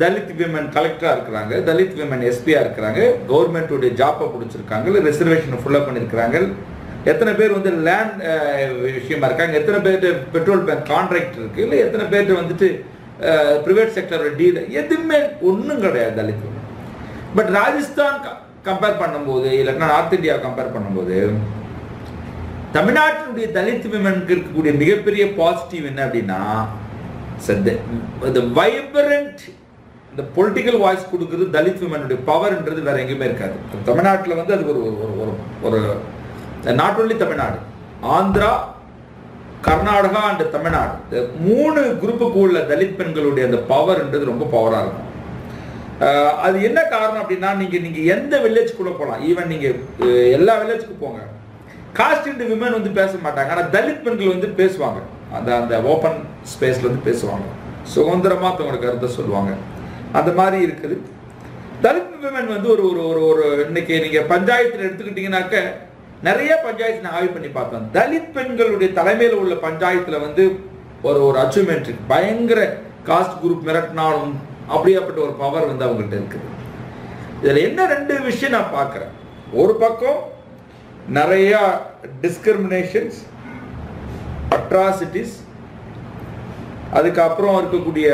தலித் விமன் கலெக்டராக இருக்கிறாங்க, தலித் விமன் எஸ்பியாக இருக்கிறாங்க, கவர்மெண்ட்டுடைய ஜாப்பை பிடிச்சிருக்காங்க, இல்லை ரிசர்வேஷனை ஃபுல்லாக பண்ணியிருக்கிறாங்க. எத்தனை பேர் வந்து லேண்ட் விஷயமா இருக்காங்க, எத்தனை பேர் பெட்ரோல் பேங்க் கான்ட்ராக்ட் இருக்குது, இல்லை எத்தனை பேர் வந்துட்டு ப்ரைவேட் செக்டரோட டீல், எதுவுமே ஒன்றும் கிடையாது Dalit women. But Rajasthan compare பண்ணும்போது, இல்லைன்னா நார்த் இந்தியா கம்பேர் பண்ணும்போது தமிழ்நாட்டினுடைய தலித் விமனுக்கு இருக்கக்கூடிய மிகப்பெரிய பாசிட்டிவ் என்ன அப்படின்னா, வைப்ரண்ட் இந்த பொலிட்டிக்கல் வாய்ஸ் கொடுக்குறது தலித் விமனுடைய பவர்ன்றது வேற எங்கேயுமே இருக்காது. தமிழ்நாட்டில் வந்து அது ஒரு not only Tamil Nadu, Andhra, Karnataka and Tamil Nadu, 3 குரூப்புக்கு உள்ள தலித் பெண்களுடைய அந்த பவர்ன்றது ரொம்ப பவராக இருக்கும். அது என்ன காரணம் அப்படின்னா, நீங்க எந்த வில்லேஜ்குள்ள போகலாம், ஈவன் நீங்க எல்லா வில்லேஜ்க்கு போங்க, காஸ்ட் அண்ட் விமன் வந்து பேச மாட்டாங்க, ஆனால் தலித் பெண்கள் வந்து பேசுவாங்க. அந்த ஓப்பன் ஸ்பேஸ்ல வந்து பேசுவாங்க, சுதந்திரமா தங்களோட கருத்தை சொல்லுவாங்க. அந்த மாதிரி இருக்குது. தலித் விமன் வந்து ஒரு இன்னைக்கு நீங்க பஞ்சாயத்துல எடுத்துக்கிட்டீங்கன்னாக்க, நிறைய பஞ்சாயத்து நான் ஆய்வு பண்ணி பார்த்தேன். தலித் பெண்களுடைய தலைமையில் உள்ள பஞ்சாயத்துல வந்து ஒரு அச்சீவ்மெண்ட் இருக்கு. பயங்கர காஸ்ட் குரூப் மிரட்டினாலும் அப்படியாப்பட்ட ஒரு பவர் வந்து அவங்கள்ட்ட இருக்குது. இதுல என்ன 2 விஷயம் நான் பார்க்கிறேன். ஒரு பக்கம் நிறைய டிஸ்கிரிமினேஷன்ஸ், அட்ராசிட்டிஸ், அதுக்கப்புறம் இருக்கக்கூடிய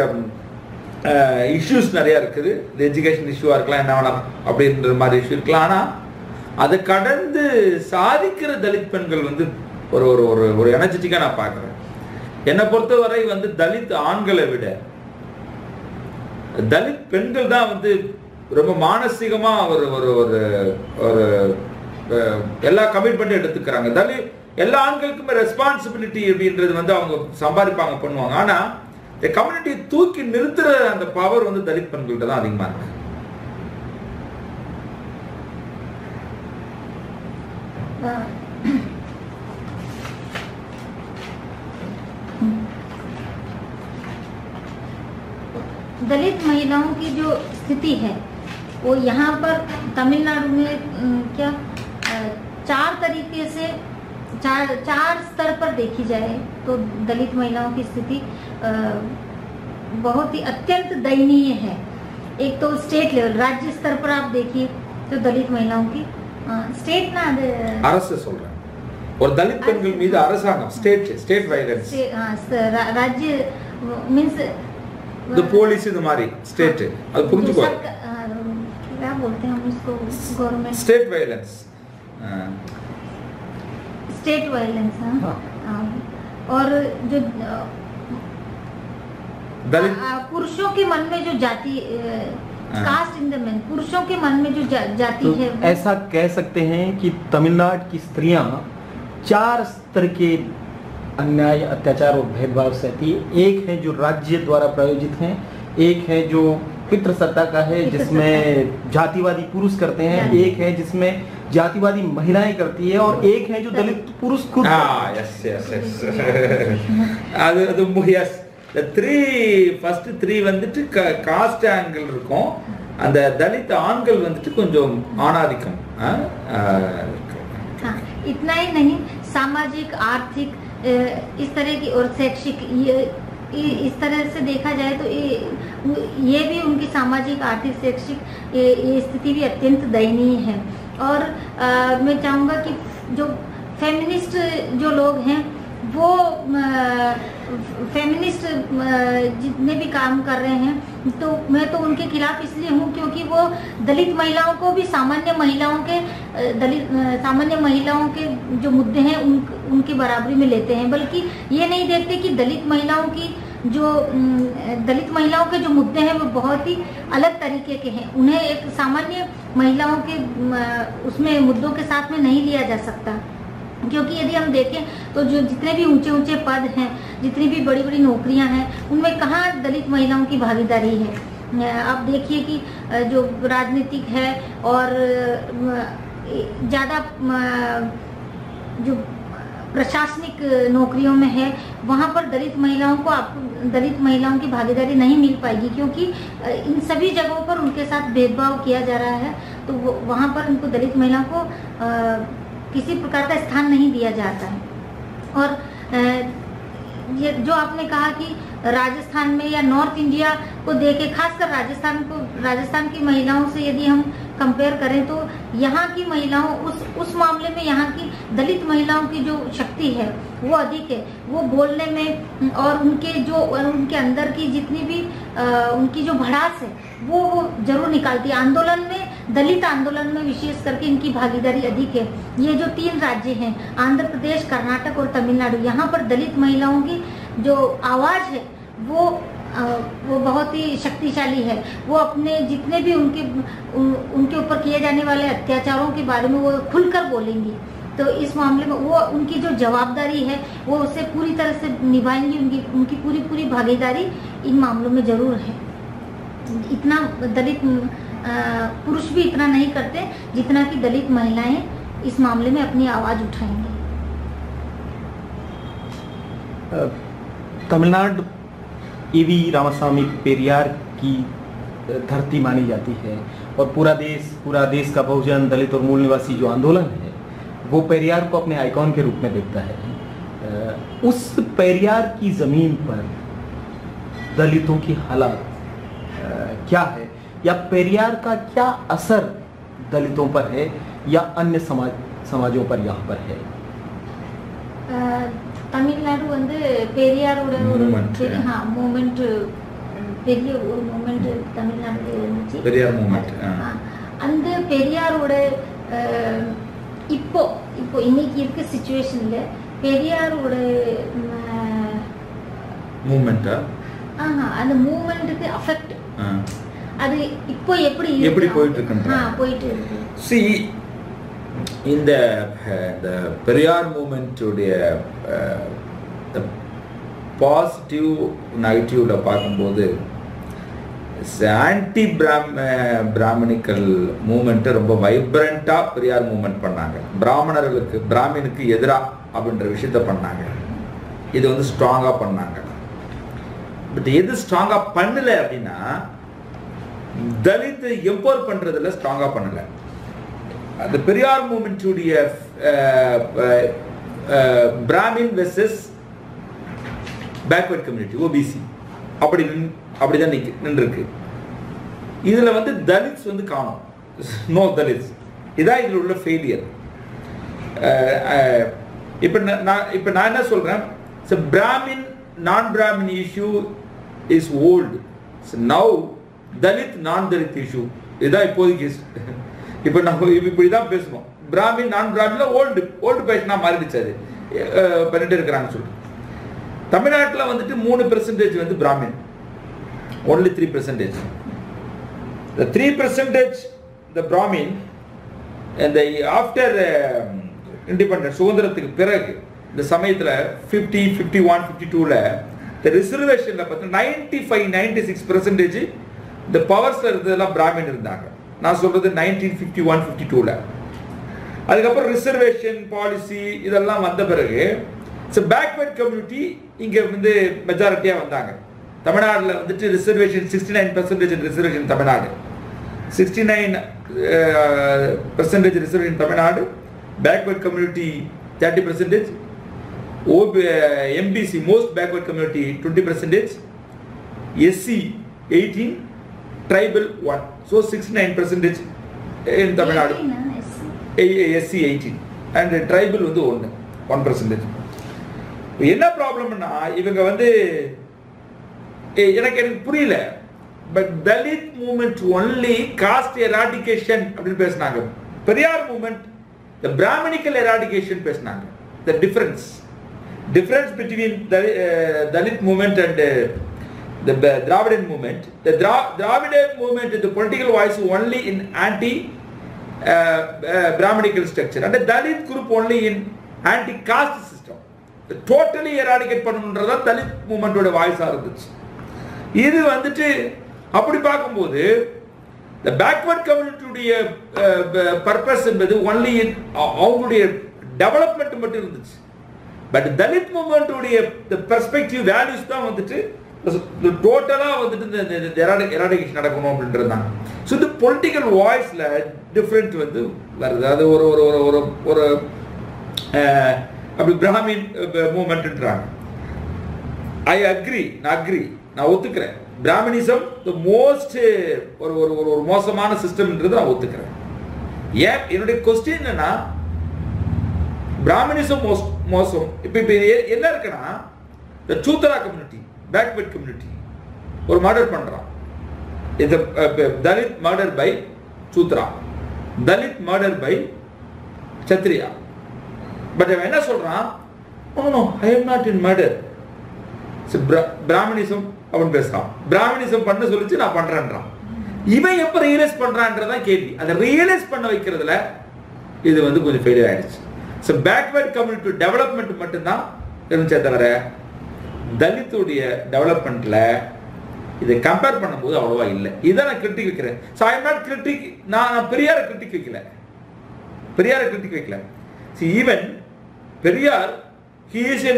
இஷ்யூஸ் நிறைய இருக்குது. இது எஜுகேஷன் இஷ்யூவா இருக்கலாம், என்ன வேணாம் அப்படின்ற மாதிரி இஷ்யூ இருக்கலாம். ஆனால் அதை கடந்து சாதிக்கிற தலித் பெண்கள் வந்து ஒரு எனர்ஜெட்டிக்கா நான் பார்க்கிறேன். என்னை பொறுத்தவரை வந்து தலித் ஆண்களை விட தலித் பெண்கள் தான் வந்து ரொம்ப மானசீகமா எல்லா கமிட்மெண்ட்டும் எடுத்துக்கிறாங்க. தலித் எல்லா ஆண்களுக்குமே ரெஸ்பான்சிபிலிட்டி அப்படின்றது வந்து அவங்க சம்பாதிப்பாங்க, பண்ணுவாங்க. ஆனா இந்த கம்யூனிட்டியை தூக்கி நிறுத்துற அந்த பவர் வந்து தலித் பெண்கள்கிட்ட தான் அதிகமா இருக்கு. दलित महिलाओं की जो स्थिति है वो यहाँ पर तमिलनाडु में क्या 4 तरीके से चार स्तर पर देखी जाए तो दलित महिलाओं की स्थिति बहुत ही अत्यंत दयनीय है। एक तो स्टेट लेवल, राज्य स्तर पर आप देखिए तो दलित महिलाओं की स्टेट ना அரசு சொல்றேன், ஒரு தலித் பெண்கள் மீது அரசாங்கம் ஸ்டேட் வயலன்ஸ், राज्य मींस द पुलिस இந்த மாதிரி ஸ்டேட், அது புரிஞ்சுக்கோ, क्या बोलते हैं हम उसको, government state violence, state violence. और जो दलित पुरुषों के मन में जो जाति कास्ट इन द मैन, पुरुषों के मन में जो जाति है, ऐसा कह सकते हैं कि तमिलनाडु की स्त्रियां 4 स्तर के अन्याय, अत्याचार और भेदभाव सहती है। एक है जो राज्य द्वारा प्रायोजित है, एक है जो पितृसत्ता का है जिसमें जातिवादी पुरुष करते हैं, एक है जिसमें जातिवादी महिलाएं करती है, और एक है जो दलित पुरुष खुद। यस the 3 வந்துட்டு காஸ்ட் ஆங்கிள் இருக்கும். அந்த தலித் ஆண்கள் வந்துட்டு கொஞ்சம் ஆணாதிக்கம். इतना ही नहीं, सामाजिक, आर्थिक, इस तरह की और शैक्षिक, इस तरह से देखा जाए तो ये भी उनकी सामाजिक, आर्थिक, शैक्षिक ये स्थिति भी अत्यंत दयनीय है। और मैं चाहूँगा कि जो फेमिनिस्ट जो लोग हैं वो फेमिनिस्ट जितने भी काम कर रहे हैं तो मैं तो उनके खिलाफ इसलिए हूँ क्योंकि वो दलित महिलाओं को भी सामान्य महिलाओं के जो मुद्दे हैं उनकी बराबरी में लेते हैं, बल्कि ये नहीं देखते कि दलित महिलाओं के जो मुद्दे हैं वो बहुत ही अलग तरीके के हैं। उन्हें एक सामान्य महिलाओं के उसमें मुद्दों के साथ में नहीं लिया जा सकता, क्योंकि यदि हम देखें तो जो जितने भी ऊंचे ऊंचे पद हैं, जितनी भी बड़ी बड़ी नौकरियां हैं, उनमें कहाँ दलित महिलाओं की भागीदारी है। आप देखिए कि जो राजनीतिक है और ज़्यादा जो प्रशासनिक नौकरियों में है, वहाँ पर दलित महिलाओं की भागीदारी नहीं मिल पाएगी, क्योंकि इन सभी जगहों पर उनके साथ भेदभाव किया जा रहा है। तो वहाँ पर उनको दलित महिलाओं को किसी प्रकार का स्थान नहीं दिया जाता है। और ये जो आपने कहा कि राजस्थान में या नॉर्थ इंडिया को देखे, खासकर राजस्थान की महिलाओं से यदि हम कंपेयर करें तो यहाँ की महिलाओं उस मामले में यहाँ की दलित महिलाओं की जो शक्ति है वो अधिक है। वो बोलने में और उनके अंदर की जितनी भी उनकी जो भड़ास है वो जरूर निकालती है। आंदोलन में दलित आंदोलन में विशेष करके इनकी भागीदारी अधिक है। ये जो 3 राज्य हैं, आंध्र प्रदेश, कर्नाटक और तमिलनाडु, यहाँ पर दलित महिलाओं की जो आवाज़ है वो बहुत ही शक्तिशाली है। वो अपने जितने भी उनके ऊपर किए जाने वाले अत्याचारों के बारे में वो खुलकर बोलेंगी। तो इस मामले में वो उनकी जो जवाबदारी है वो उसे पूरी तरह से निभाएंगी। उनकी पूरी भागीदारी इन मामलों में जरूर है। इतना दलित पुरुष भी इतना नहीं करते जितना कि दलित महिलाएं इस मामले में अपनी आवाज़ उठाएंगी। तमिलनाडु ईवी रामासामी पेरियार की धरती मानी जाती है और पूरा देश का बहुजन, दलित और मूल निवासी जो आंदोलन है वो पेरियार को अपने आइकॉन के रूप में देखता है। उस पेरियार की जमीन पर दलितों की हालात क्या है, या पेरियार का क्या असर दलितों पर है या अन्य समाजों पर यहाँ पर है? தமிழ்நாடு வந்து பெரியாரோட ஒரு மூமெண்ட், பெரிய ஒரு மூமெண்ட் தமிழ்நாடுல இருந்துச்சு, பெரியார் மூமெண்ட். அந்த பெரியாரோட இப்போ இன்னைக்கு இருக்க சிச்சுவேஷன்ல பெரியாரோட மூமெண்டா அந்த மூமெண்ட்டுக்கு அஃபெக்ட் அது இப்போ எப்படி போயிட்டு இருக்கு? See, இந்த பெரியார் மூமெண்ட்டுடைய பாசிட்டிவ் நெகட்டிவ்ல பார்க்கும்போது ஆன்டி பிராமணிக்கல் மூமெண்ட்டை ரொம்ப வைப்ரண்டா பெரியார் மூமெண்ட் பண்ணாங்க. பிராமணனுக்கு எதிராக அப்படின்ற விஷயத்த பண்ணாங்க. இது வந்து ஸ்ட்ராங்கா பண்ணாங்க. பட் எது ஸ்ட்ராங்கா பண்ணல அப்படின்னா தலித் எம்பவர் பண்றதுல ஸ்ட்ராங்கா பண்ணல. அந்த பெரியார் மூமெண்ட்டுடைய Brahmin versus backward community, OBC அப்படிதான் நின்றுருக்கு. இதுல வந்து தலித்ஸ் வந்து காணும், நோ தலித்ஸ். இதான் இதுல உள்ள ஃபெயிலியர். இப்ப நான் என்ன சொல்றேன், பிராமின் நான் Brahmin issue is old. Now Dalit நான் தலித் இஷ்யூ இதுதான் இப்போதைக்கு. இப்ப நம்ம இப்படிதான் பேசுவோம். பிராமின் நான் பிராமின்ல ஓல்டு பேஷனா மாறிடுச்சு. அது பண்ணிட்டு இருக்கிறாங்கன்னு சொல்லிட்டு தமிழ்நாட்டில் வந்துட்டு 3% வந்து Brahmin, only 3%. The 3% the Brahmin and the after independence, சுதந்திரத்துக்கு பிறகு இந்த சமயத்தில் 50, 51, 52ல the reservationல பார்த்தீங்கன்னா 95-96% இந்த பவர்ஸ்ல இருந்ததெல்லாம் பிராமின் இருந்தாங்க. நான் சொல்றது 1951, 52ல. அதுக்கப்புறம் ரிசர்வேஷன் பாலிசி இதெல்லாம் வந்த பிறகு பேக்வர்ட் கம்யூனிட்டி இங்க வந்து மெஜாரிட்டியா வந்தாங்க. தமிழ்நாடுல வந்துட்டு reservation 69% reservation Tamil Nadu, 69% reservation Tamil Nadu, backward community 30%, MBC most backward community 20%, SC 18, tribal 1. So 69% in Tamil Nadu, SC 18 and tribal வந்து 1%. என்ன ப்ராப்ளம்னா இவங்க வந்து எனக்கு புரியல. But Dalit movement only caste eradication அப்படின்னு பேசினாங்க. Periyar movement the Brahmanical eradication பேசினாங்க. The difference between Dalit movement and the Dravidian movement. The Dravidian movement the political voice only in anti Brahminical structure and Dalit group only in anti caste system. Totally eradicate பண்ணணுன்றதா தலித் மூவ்மெண்டோட வாய்ஸா இருந்துச்சு. இது வந்துட்டு அப்படி பார்க்கும்போது the backward community பர்பஸ் என்பது ஒன்லி அவங்களுடைய டெவலப்மெண்ட் மட்டும் இருந்துச்சு. பட் தலித் மூவ்மெண்ட்டுடைய பெர்ஸ்பெக்டிவ் வேல்யூஸ் தான் வந்துட்டு டோட்டலா வந்துட்டு இந்த எராடிகேஷன் நடக்கணும் அப்படின்றது தான். ஸோ இந்த பொலிட்டிக்கல் வாய்ஸ்ல டிஃப்ரெண்ட் வந்து வருது. அது ஒரு ஒரு ஒரு ஒரு அப்படி பிராமின் மூவ்மெண்ட்ன்றாங்க. ஐ அக்ரி, நான் ஒத்துக்கிறேன். பிராமணிசம் மோஸ்ட் ஒரு ஒரு மோசமான சிஸ்டம்ன்றது நான் ஒத்துக்கிறேன். ஏன் என்னுடைய கொஸ்டின் என்னன்னா பிராமணிசம் மோசம். இப்ப என்ன இருக்குன்னா இந்த சூத்ரா கம்யூனிட்டி, பேக்வர்ட் கம்யூனிட்டி ஒரு மர்டர் பண்றான். இந்த Dalit murder by Shudra, Dalit murder by Kshatriya. But அவன் என்ன சொல்றான், no I am not in murder. Brahminism அவன் பேசுறான், பிராமணிசம் பண்ண சொல்லிச்சு நான் பண்றேன்றான். இவன் எப்ப ரியலைஸ் பண்றான்றதான் கேள்வி. அதை ரியலைஸ் பண்ண வைக்கிறதுல இது வந்து கொஞ்சம் ஃபெயிலியர் ஆயிடுச்சு. ஸோ பேக்வர்ட் கம்யூனிட்டி டெவலப்மெண்ட் மட்டும்தான் இருந்துச்சே தவிர தலித்துடைய டெவலப்மெண்ட்ல இதை கம்பேர் பண்ணும்போது அவ்வளவா இல்லை. இதான் நான் கிரிட்டிக் வைக்கிறேன். So I am not critic, நான் பெரியாரை கிரிட்டிக் வைக்கல, பெரியாரை கிரிட்டிக் வைக்கல. C even Periyar he is a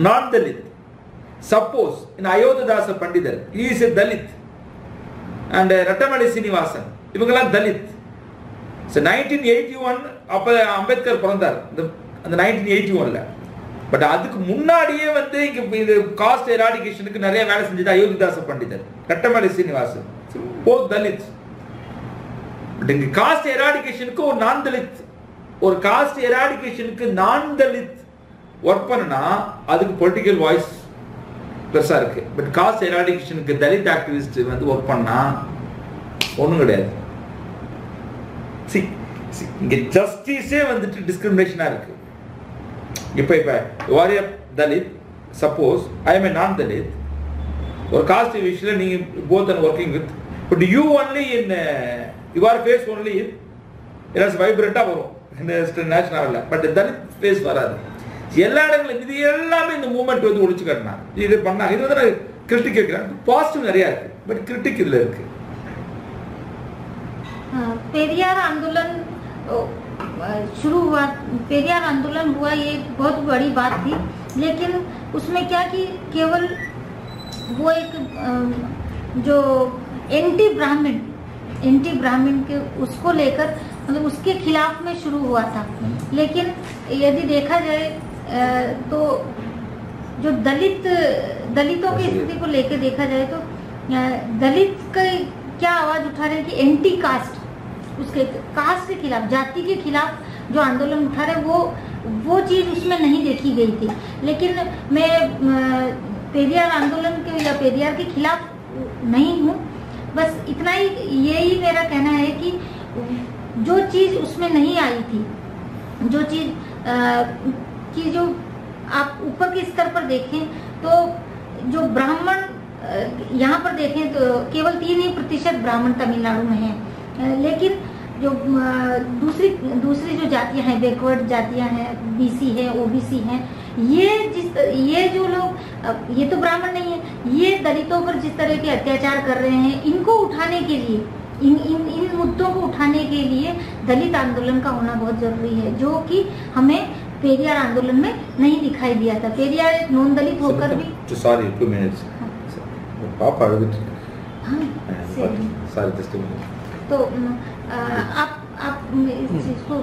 non-Dalit. Suppose in Ayodhadasa Pandidar, he is a Dalit, and Rattamali Srinivasan, இவங்கெல்லாம் Dalit. So 1981 அப்ப அம்பேத்கர் பிறந்தார், அந்த 1981ல. பட் அதுக்கு முன்னாடியே வந்து இது காஸ்ட் எராடிகேஷனுக்கு நிறைய வேலை செஞ்சது அயோத்திதாச பண்டிதர், Rettamalai Srinivasan, both Dalits. But இங்க காஸ்ட் எராடிகேஷனுக்கு ஒரு நான் தலித், ஒரு காஸ்ட் எராடிகேஷனுக்கு நான் தலித் ஒர்க் பண்ணனா அதுக்கு பொலிட்டிக்கல் வாய்ஸ் பெருசா இருக்கு. பட் காஸ்ட் எராடிகேஷனுக்கு தலித் ஆக்டிவிஸ்ட் வந்து ஒர்க் பண்ணா ஒண்ணும் கிடையாது. இங்க ஜஸ்டிஸே வந்துட்டு டிஸ்கிரிமினேஷனா இருக்கு. இப்ப warrior Dalit, suppose I am a நான் தலித், ஒரு காஸ்ட் விஷயத்துல நீங்க both are working with, but you only in your face only in எல்லாம் வைப்ரண்டா வரும் நேஷனல், பட் தலித் ஃபேஸ் வராது. எல்லா இடங்களும் இது எல்லாமே இந்த மூவ்மெண்ட் வந்து ஒழிச்சு காட்டினா இது பண்ணாங்க. இது வந்து கிரிட்டிக் கேட்கிறேன், பாசிட்டிவ் நிறைய இருக்கு, பட் கிரிட்டிக் இதுல இருக்கு. पेरियार आंदोलन शुरू हुआ, पेरियार आंदोलन हुआ, ये बहुत बड़ी बात थी, लेकिन उसमें क्या कि केवल वो एक जो एंटी ब्राह्मण के उसको लेकर मतलब उसके खिलाफ में शुरू हुआ था. लेकिन यदि देखा जाए तो जो दलितों की स्थिति को लेकर देखा जाए तो दलित का क्या आवाज उठा रहे हैं कि एंटी कास्ट, उसके कास्ट के खिलाफ, जाति के खिलाफ जो आंदोलन उठा रहे वो चीज उसमें नहीं देखी गई थी. लेकिन मैं पेरियार आंदोलन के या पेरियार के खिलाफ नहीं हूँ, बस इतना ही, यही मेरा कहना है कि जो चीज उसमें नहीं आई थी, जो चीज कि जो आप ऊपर के स्तर पर देखें तो जो ब्राह्मण यहाँ पर देखें तो केवल 3% ब्राह्मण तमिलनाडु में हैं, लेकिन जो दूसरी जो जातियां हैं, बैकवर्ड जातियां हैं, बीसी है, ओबीसी हैं, ये जो लोग, ये तो ब्राह्मण नहीं है, ये दलितों पर जिस तरह के अत्याचार कर रहे हैं, इनको उठाने के लिए, इन मुद्दों को उठाने के लिए दलित आंदोलन का होना बहुत जरूरी है, जो कि हमें पेरियार आंदोलन में नहीं दिखाई दिया था. पेरियार एक नॉन दलित होकर भी, सॉरी 2 मिनट्स पापा तो आप इस चीज को,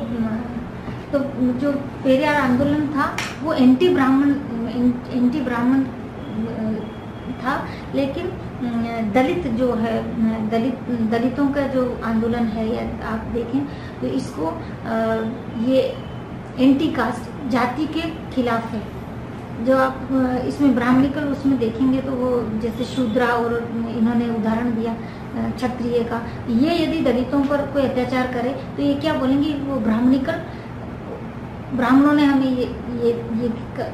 तो जो पेरियार आंदोलन था वो एंटी ब्राह्मण था, लेकिन दलित जो है, दलितों का जो आंदोलन है, या आप देखें तो इसको ये एंटी कास्ट, जाति के खिलाफ है. जो आप इसमें ब्राह्मणिकल उसमें देखेंगे तो वो जैसे शूद्रा, और इन्होंने उदाहरण दिया क्षत्रिय का, ये यदि दलितों पर कोई अत्याचार करे तो ये क्या बोलेंगे, वो ब्राह्मणिकल, ब्राह्मणों ने हमें ये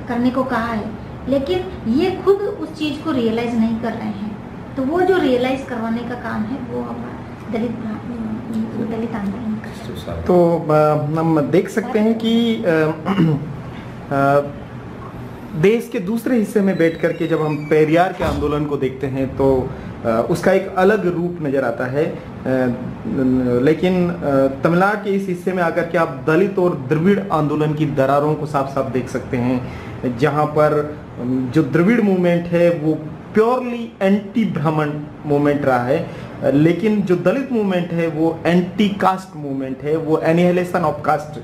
करने को कहा है, लेकिन ये खुद उस चीज को रियलाइज नहीं कर रहे हैं. तो वो जो रियलाइज करवाने का काम है वो हमारा दलित आंदोलन का. तो हम देख सकते हैं कि देश के दूसरे हिस्से में बैठ करके जब हम पेरियार के आंदोलन को देखते हैं तो उसका एक अलग रूप नज़र आता है, लेकिन तमिलनाडु के इस हिस्से में आकर के आप दलित और द्रविड़ आंदोलन की दरारों को साफ साफ देख सकते हैं, जहां पर जो द्रविड़ मूवमेंट है वो प्योरली एंटी ब्राह्मण मूवमेंट रहा है, लेकिन जो दलित मूवमेंट है वो एंटी कास्ट मूवमेंट है, वो एनिहिलेशन ऑफ कास्ट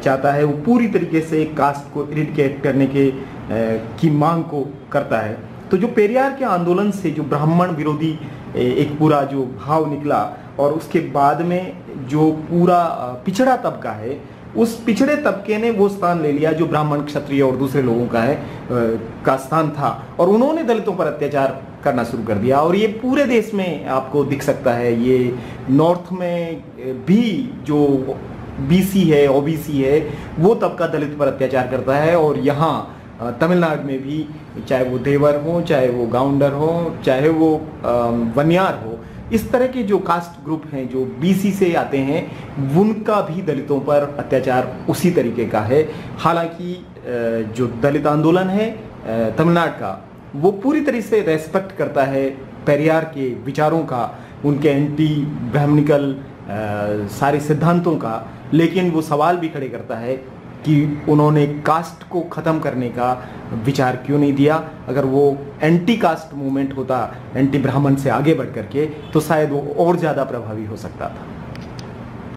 चाहता है, वो पूरी तरीके से कास्ट को इरिडिकेट करने की मांग को करता है. तो जो पेरियार के आंदोलन से जो ब्राह्मण विरोधी एक पूरा जो भाव निकला, और उसके बाद में जो पूरा पिछड़ा तबका है, उस पिछड़े तबके ने वो स्थान ले लिया जो ब्राह्मण, क्षत्रिय और दूसरे लोगों का स्थान था, और उन्होंने दलितों पर अत्याचार करना शुरू कर दिया। और ये पूरे देश में आपको दिख सकता है। ये नॉर्थ में भी जो बीसी है, ओबीसी है, वो तबका दलित पर अत्याचार करता है। और यहाँ तमिलनाडु में भी, चाहे वो देवर हो, चाहे वो गाउंडर हो, चाहे वो वनियार हो, इस तरह के जो कास्ट ग्रुप हैं जो बीसी से आते हैं, उनका भी दलितों पर अत्याचार उसी तरीके का है। हालांकि जो दलित आंदोलन है तमिलनाडु का, वो पूरी तरह से रेस्पेक्ट करता है पेरियार के विचारों का, उनके एंटी ब्राह्मणिकल सारे सिद्धांतों का, लेकिन वो सवाल भी खड़े करता है कि उन्होंने कास्ट को ख़त्म करने का विचार क्यों नहीं दिया। अगर वो एंटी कास्ट मूवमेंट होता, एंटी ब्राह्मण से आगे बढ़ करके, तो शायद वो और ज़्यादा प्रभावी हो सकता था।